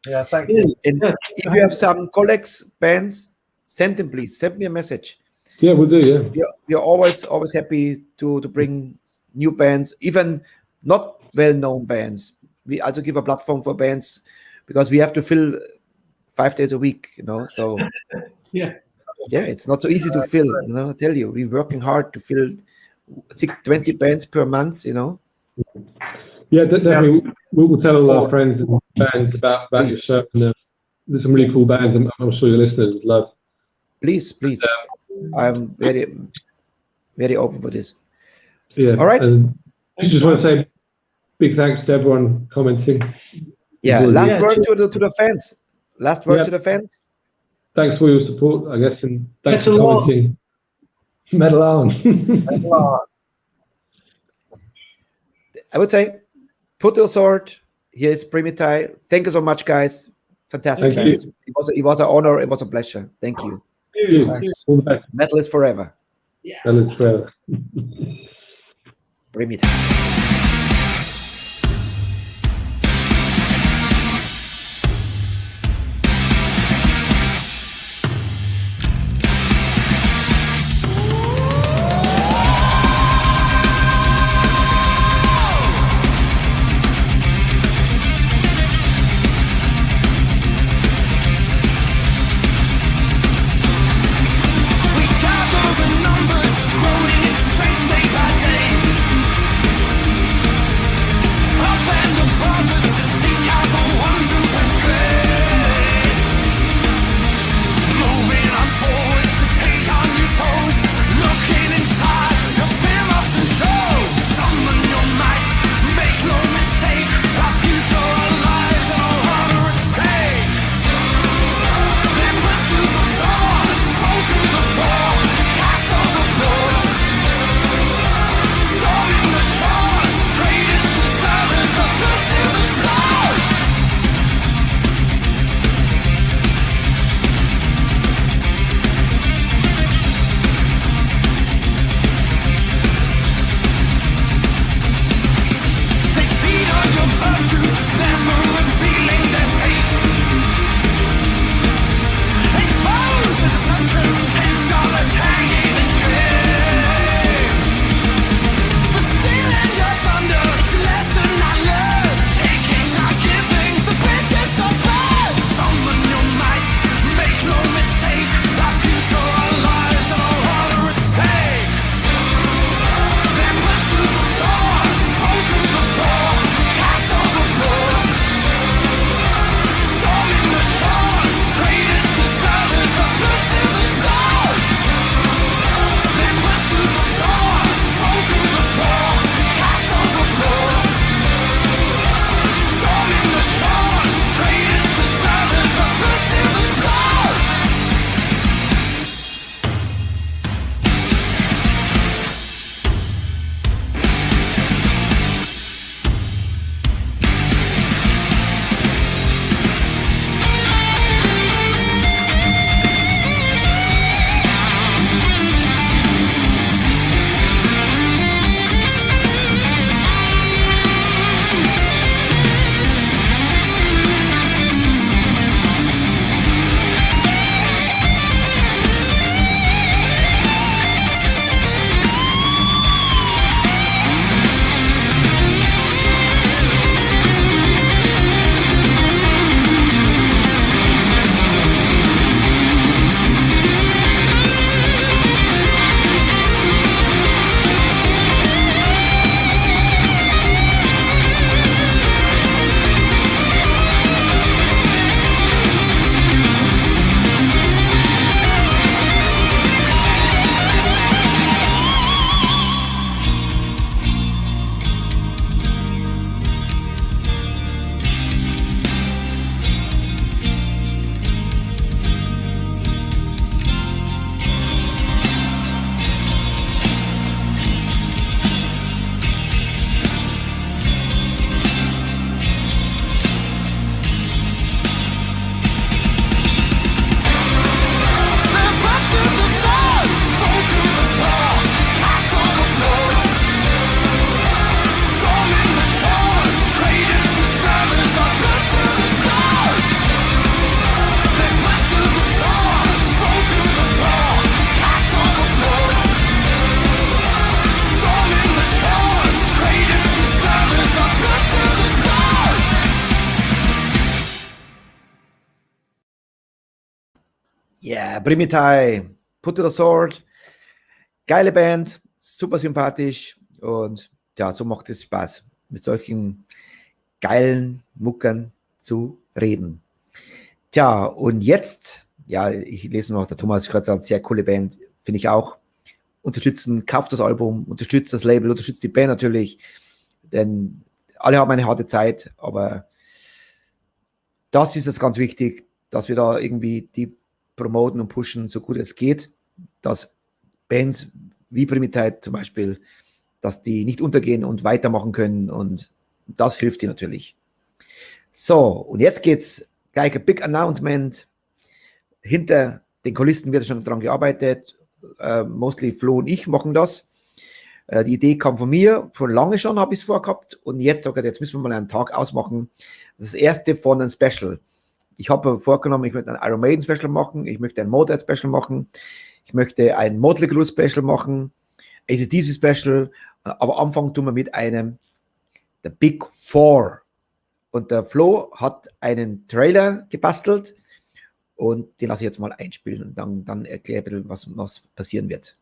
Yeah, thank you.
And if you have some colleagues, bands, send them, please. Send me a message.
Yeah, we'll do. Yeah,
we are always happy to bring new bands, even not well-known bands. We also give a platform for bands because we have to fill 5 days a week. So
yeah,
it's not so easy to fill. I tell you, we're working hard to fill 20 bands per month.
Yeah, definitely. We'll tell all our friends and bands about your show. And, there's some really cool bands I'm sure your listeners would love.
Please. I'm very, very open for this.
Yeah.
All right.
And I just want to say big thanks to everyone commenting.
Yeah. Last word to the fans. Last word to the fans.
Thanks for your support, I guess, and thanks for
Metal
commenting. Metal on.
I would say, put your sword. Here is Primitai. Thank you so much, guys. Fantastic.
Thank you.
It was an honor. It was a pleasure. Thank you.
All the best.
Metal is forever.
Metal is forever.
Primitai. Yeah, Primitai, Put to the Sword, geile Band, super sympathisch und ja, so macht es Spaß, mit solchen geilen Muckern zu reden. Tja, und jetzt, ja, ich lese noch, der Thomas gerade sagt, sehr coole Band, finde ich auch. Unterstützen, kauft das Album, unterstützt das Label, unterstützt die Band natürlich, denn alle haben eine harte Zeit, aber das ist jetzt ganz wichtig, dass wir da irgendwie die promoten und pushen, so gut es geht, dass Bands wie Primitai zum Beispiel, dass die nicht untergehen und weitermachen können und das hilft dir natürlich. So, und jetzt geht's gleich ein Big Announcement. Hinter den Kulissen wird schon dran gearbeitet. Mostly Flo und ich machen das. Die Idee kam von mir, schon lange schon habe ich es vorgehabt und jetzt müssen wir mal einen Tag ausmachen. Das erste von einem Special. Ich habe vorgenommen, ich möchte ein Iron Maiden Special machen, ich möchte ein Motorhead Special machen, ich möchte ein Motley Crue Special machen, AC/DC Special, aber anfangen tun wir mit einem The Big Four. Und der Flo hat einen Trailer gebastelt und den lasse ich jetzt mal einspielen und dann erkläre ich ein bisschen, was passieren wird.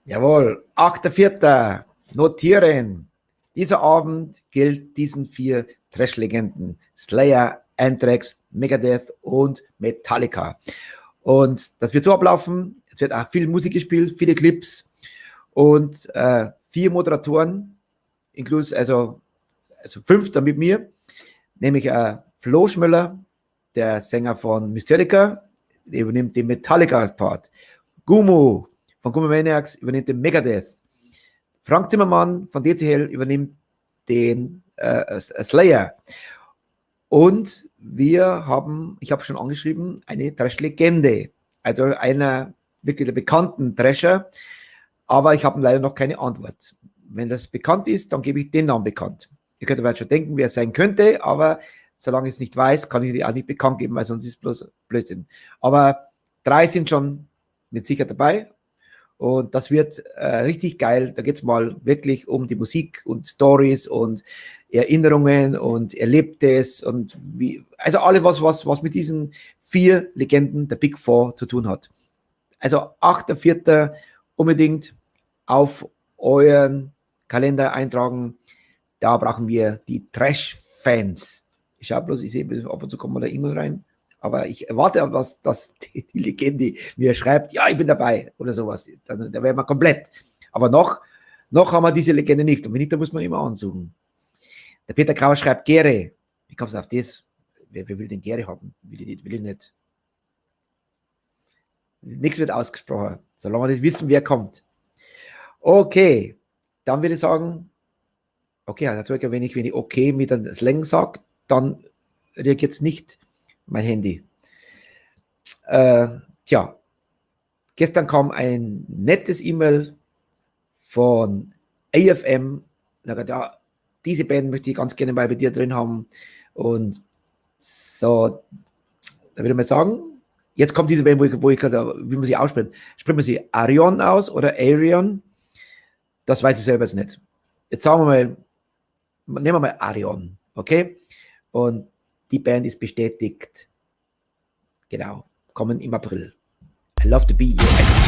Jawohl, 8.4. Notieren. Dieser Abend gilt diesen 4 Trash-Legenden. Slayer, Anthrax, Megadeth und Metallica. Und das wird so ablaufen. Es wird auch viel Musik gespielt, viele Clips und 4 Moderatoren, inklusive, also 5 da mit mir, nämlich Flo Schmöller, der Sänger von Mysterica, der übernimmt den Metallica-Part. Gumo von Gumo Maniacs übernimmt den Megadeth. Frank Zimmermann von DCL übernimmt den Slayer. Und wir haben, ich habe schon angeschrieben, eine Trash-Legende. Also einer wirklich der bekannten Thrasher. Aber ich habe leider noch keine Antwort. Wenn das bekannt ist, dann gebe ich den Namen bekannt. Ihr könnt vielleicht schon denken, wer es sein könnte, aber solange ich es nicht weiß, kann ich die auch nicht bekannt geben, weil sonst ist es bloß Blödsinn. Aber 3 sind schon mit Sicherheit dabei. Und das wird richtig geil. Da geht es mal wirklich um die Musik und Stories und Erinnerungen und Erlebtes und wie, also alles, was mit diesen 4 Legenden der Big Four zu tun hat. Also 8.4. unbedingt auf euren Kalender eintragen. Da brauchen wir die Trash-Fans. Ich schaue bloß, ich sehe, ab und zu kommen da E-Mail rein. Aber ich erwarte, dass die Legende mir schreibt, ja, ich bin dabei oder sowas. Dann wären wir komplett. Aber noch haben wir diese Legende nicht. Und wenn nicht, dann muss man immer ansuchen. Der Peter Grauer schreibt Gäre. Wie kommst du auf das? Wer will den Gäre haben? Will ich nicht. Nichts wird ausgesprochen, solange wir nicht wissen, wer kommt. Okay, dann würde ich sagen, okay, also wenn ich okay mit einem Slang sage, dann reagiert es nicht mein Handy. Gestern kam ein nettes E-Mail von AFM. Ja, diese Band möchte ich ganz gerne mal bei dir drin haben. Und so, da würde ich mal sagen, jetzt kommt diese Band, wo ich gerade, wie man sie ausspricht. Spricht man sie Arion aus oder Arion? Das weiß ich selber jetzt nicht. Jetzt sagen wir mal, nehmen wir mal Arion, okay? Und die Band ist bestätigt. Genau, kommen im April. I love to be your enemy.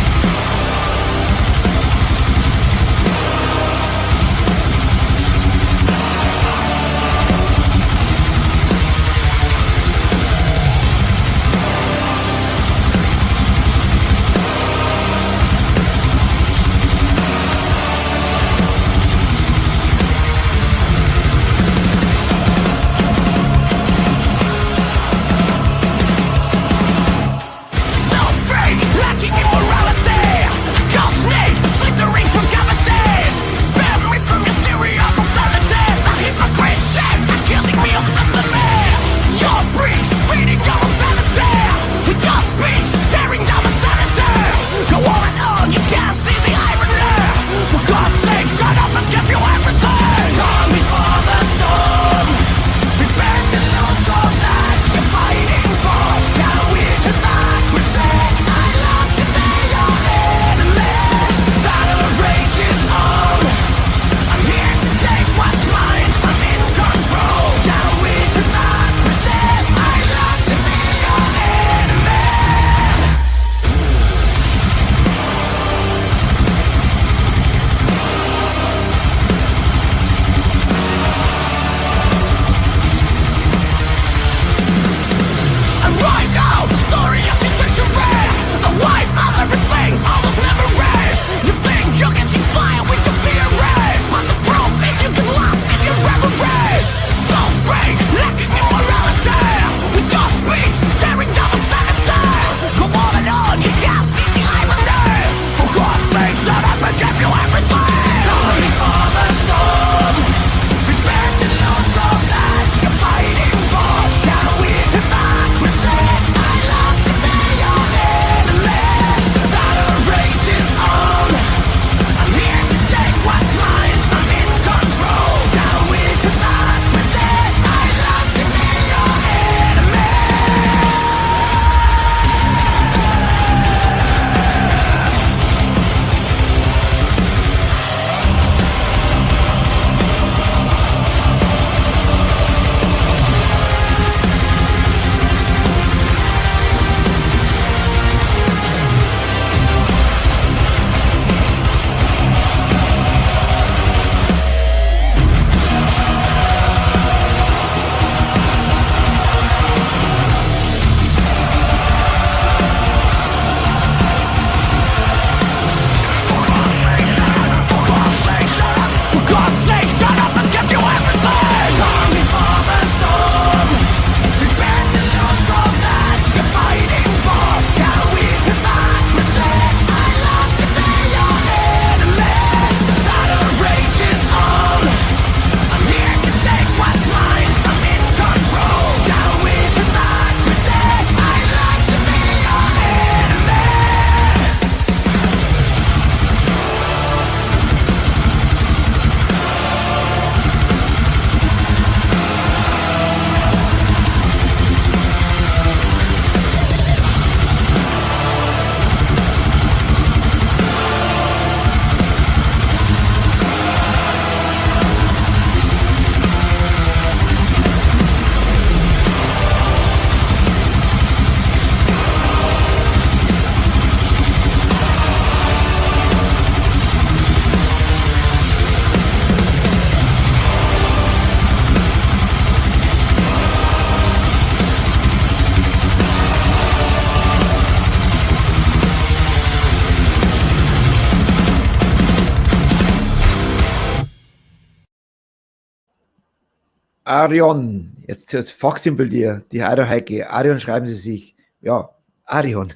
Arion, jetzt das Fachsimpel dir, die Heike. Arion schreiben sie sich, ja, Arion.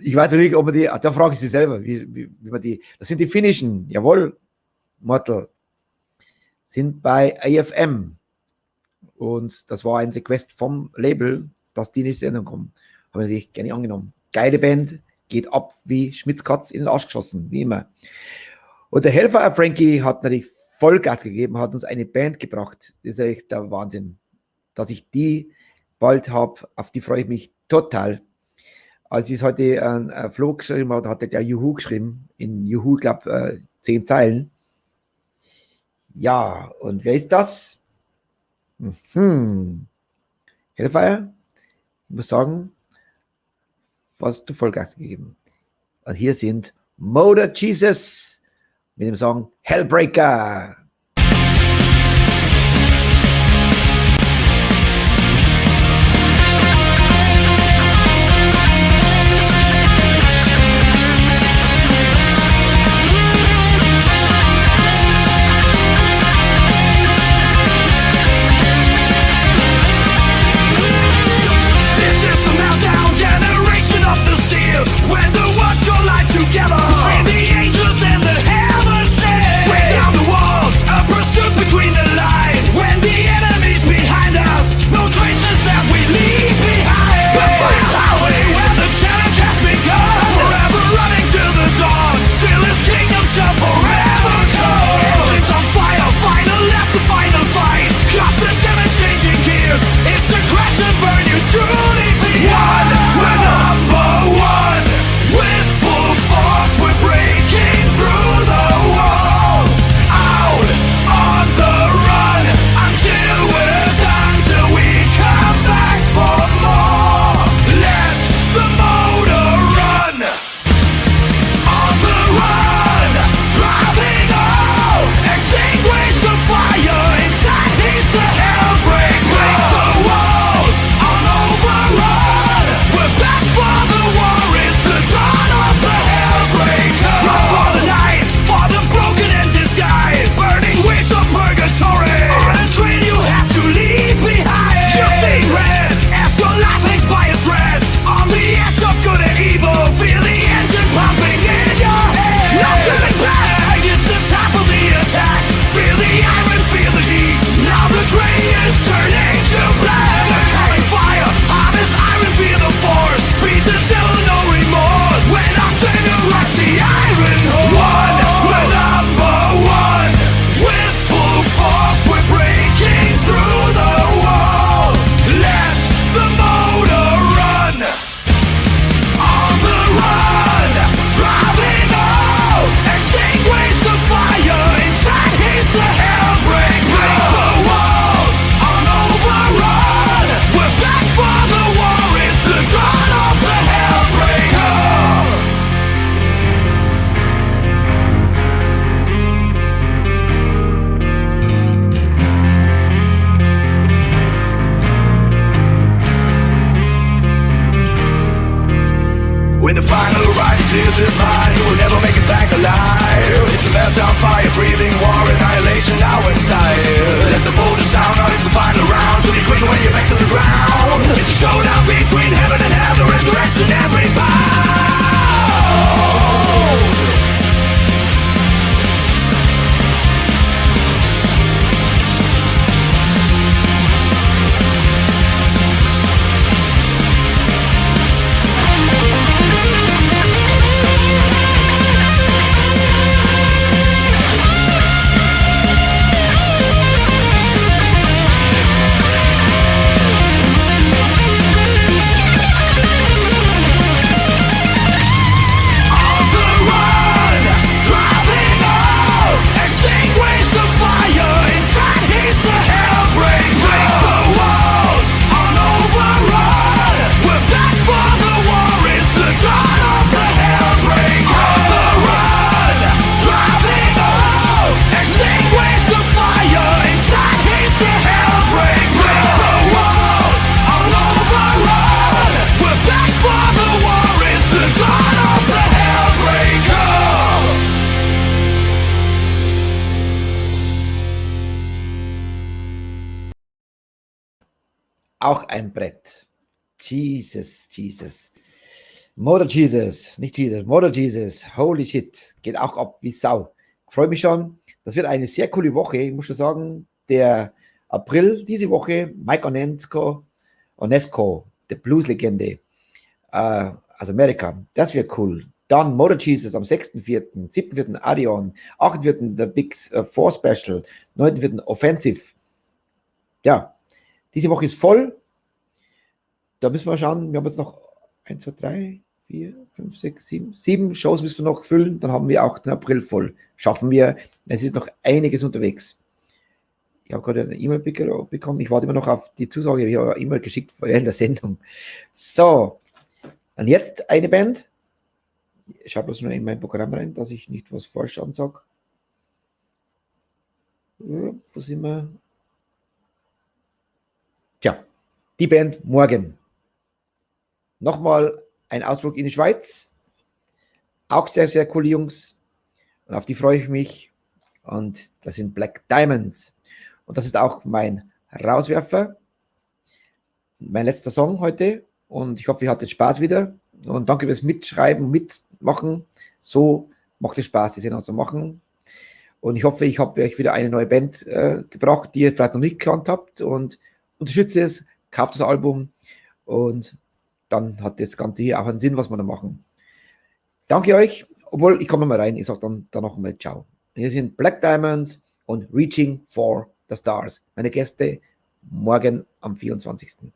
Ich weiß nicht, ob man die, da frage ich sie selber, wie man die, das sind die finnischen, jawohl, Mortal, sind bei AFM. Und das war ein Request vom Label, dass die in die Sendung kommen. Habe ich natürlich gerne angenommen. Geile Band, geht ab wie Schmitzkatz in den Arsch geschossen, wie immer. Und der Helfer Frankie hat natürlich Vollgas gegeben, hat uns eine Band gebracht. Das ist echt der Wahnsinn. Dass ich die bald habe, auf die freue ich mich total. Als ich es heute an Flo geschrieben habe, hat er gleich Juhu geschrieben. In Juhu, ich glaube, 10 Zeilen. Ja, und wer ist das? Hellfire, ich muss sagen, hast du Vollgas gegeben. Und hier sind Motor Jesus mit dem Song Hellbreaker.
When the worlds collide together, between the angels and the heaven sent, break down the walls, a pursuit between the lines. When the enemy's behind us, no traces that we leave behind. The final highway where the challenge has begun, forever running to the dawn, till his kingdom shall forever come. Engines on fire, final lap, the final fight. Constant damage, changing gears, it's a crash and burn, you truly feel one. We're number one. With full force, we're breaking through the walls. Out on the run until we're done, till we come back for more. Let the motor run. On the run, driving out, extinguish the fire inside. He's the hellbreaker. Break the walls on overrun. We're back for the war. It's the dawn of the hellbreaker. Run for the night, for the broken in disguise, burning winds of purgatory. On a train you have to leave behind. You see red as your life hangs by a thread. On the edge of good and evil, feel the engine pumping in your head. No turning back, it's the time for the attack. Feel the iron, feel the heat. Now the gray is turning to black. The coming fire, hot as iron, feel the force. Beat the devil, no remorse. When our savior rocks the iron horse. We're number one. With full force, we're breaking through the walls. Let the motor run. On the run, driving out, extinguish the fire inside. He's the hellbreaker. Break the walls on overrun. We're back for the war. It's the dawn of the hellbreaker. When the final ride clears his mind, he will never make it back alive. It's a meltdown, fire breathing, war, annihilation now inside. Let the motor sound, now it's the final round. To be quicker when you're back to the ground. It's a showdown between heaven and hell, the resurrection and rebound.
Auch ein Brett. Jesus. Motor Jesus, nicht Jesus, Motor Jesus. Holy shit. Geht auch ab wie Sau. Freue mich schon. Das wird eine sehr coole Woche. Ich muss schon sagen, der April diese Woche Mike Onesco, der Blues-Legende aus Amerika. Das wäre cool. Dann Motor Jesus am 6.4., 7.4. Adion, 8.4. der Big Four Special, 9.4. Offensive. Ja, diese Woche ist voll. Da müssen wir schauen, wir haben jetzt noch 1, 2, 3, 4, 5, 6, 7 Shows müssen wir noch füllen, dann haben wir auch den April voll. Schaffen wir, es ist noch einiges unterwegs. Ich habe gerade eine E-Mail bekommen, ich warte immer noch auf die Zusage, ich habe eine E-Mail geschickt während der Sendung. So, und jetzt eine Band. Ich schaue bloß nur in mein Programm rein, dass ich nicht was falsch ansage. Ja, wo sind wir? Tja, die Band Morgen. Nochmal ein Ausflug in die Schweiz. Auch sehr, sehr coole Jungs. Und auf die freue ich mich. Und das sind Black Diamonds. Und das ist auch mein Rauswerfer. Mein letzter Song heute. Und ich hoffe, ihr hattet Spaß wieder. Und danke fürs Mitschreiben, Mitmachen. So macht es Spaß, die Sendung zu machen. Und ich hoffe, ich habe euch wieder eine neue Band gebracht, die ihr vielleicht noch nicht gekannt habt. Und unterstütze es, kauft das Album. Und dann hat das Ganze hier auch einen Sinn, was wir da machen. Danke euch. Obwohl, ich komme mal rein. Ich sage dann noch mal Ciao. Hier sind Black Diamonds und Reaching for the Stars. Meine Gäste morgen am 24.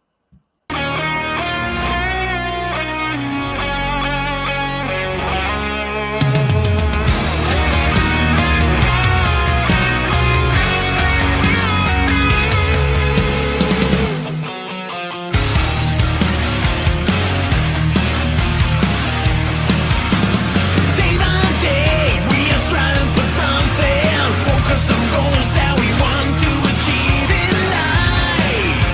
Focus on goals that we want to achieve in life.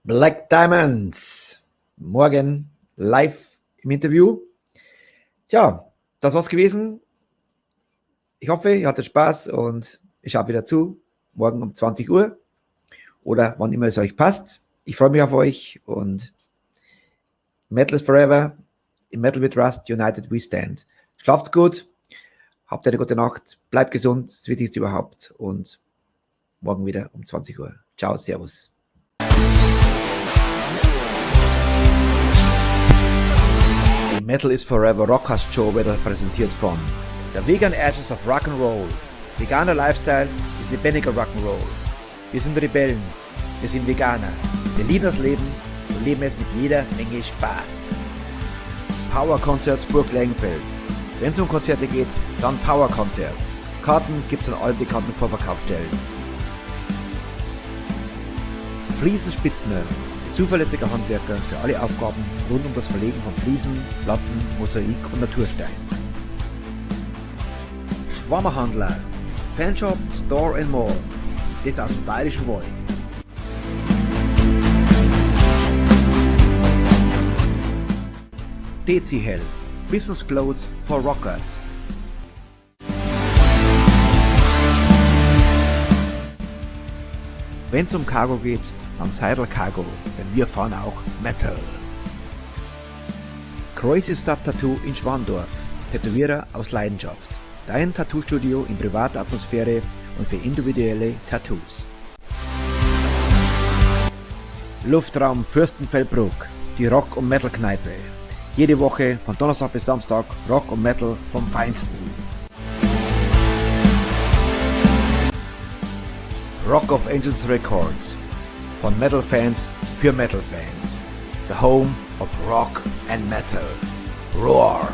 Black Diamonds. Morgen live im Interview. Tja, das war's gewesen. Ich hoffe, ihr hattet Spaß und ich schaue wieder zu. Morgen um 20 Uhr oder wann immer es euch passt. Ich freue mich auf euch und Metal is forever. In Metal we trust, united we stand. Schlaft gut, habt eine gute Nacht, bleibt gesund, das Wichtigste überhaupt und morgen wieder um 20 Uhr. Ciao, servus. Die Metal is Forever Rockcast Show wird präsentiert von der Vegan Ashes of Rock'n'Roll. Veganer Lifestyle ist lebendiger Rock'n'Roll. Wir sind Rebellen, wir sind Veganer. Wir lieben das Leben und leben es mit jeder Menge Spaß. Power Concerts Burg Lengenfeld. Wenn es um Konzerte geht, dann Power Konzert. Karten gibt's an allen bekannten Vorverkaufsstellen. Fliesen Spitzner, die zuverlässige Handwerker für alle Aufgaben rund um das Verlegen von Fliesen, Platten, Mosaik und Naturstein. Schwammerhandler, Fanshop, Store and More. Das aus dem Bayerischen Wald. Hell, Business Clothes for Rockers. Wenn's um Cargo geht, dann Seidel Cargo, denn wir fahren auch Metal. Crazy Stuff Tattoo in Schwandorf, Tätowierer aus Leidenschaft. Dein Tattoo-Studio in privater Atmosphäre und für individuelle Tattoos. Luftraum Fürstenfeldbruck, die Rock- und Metal-Kneipe. Jede Woche von Donnerstag bis Samstag Rock und Metal vom Feinsten. Rock of Angels Records. Von Metal-Fans für Metal-Fans. The home of Rock and Metal. Roar!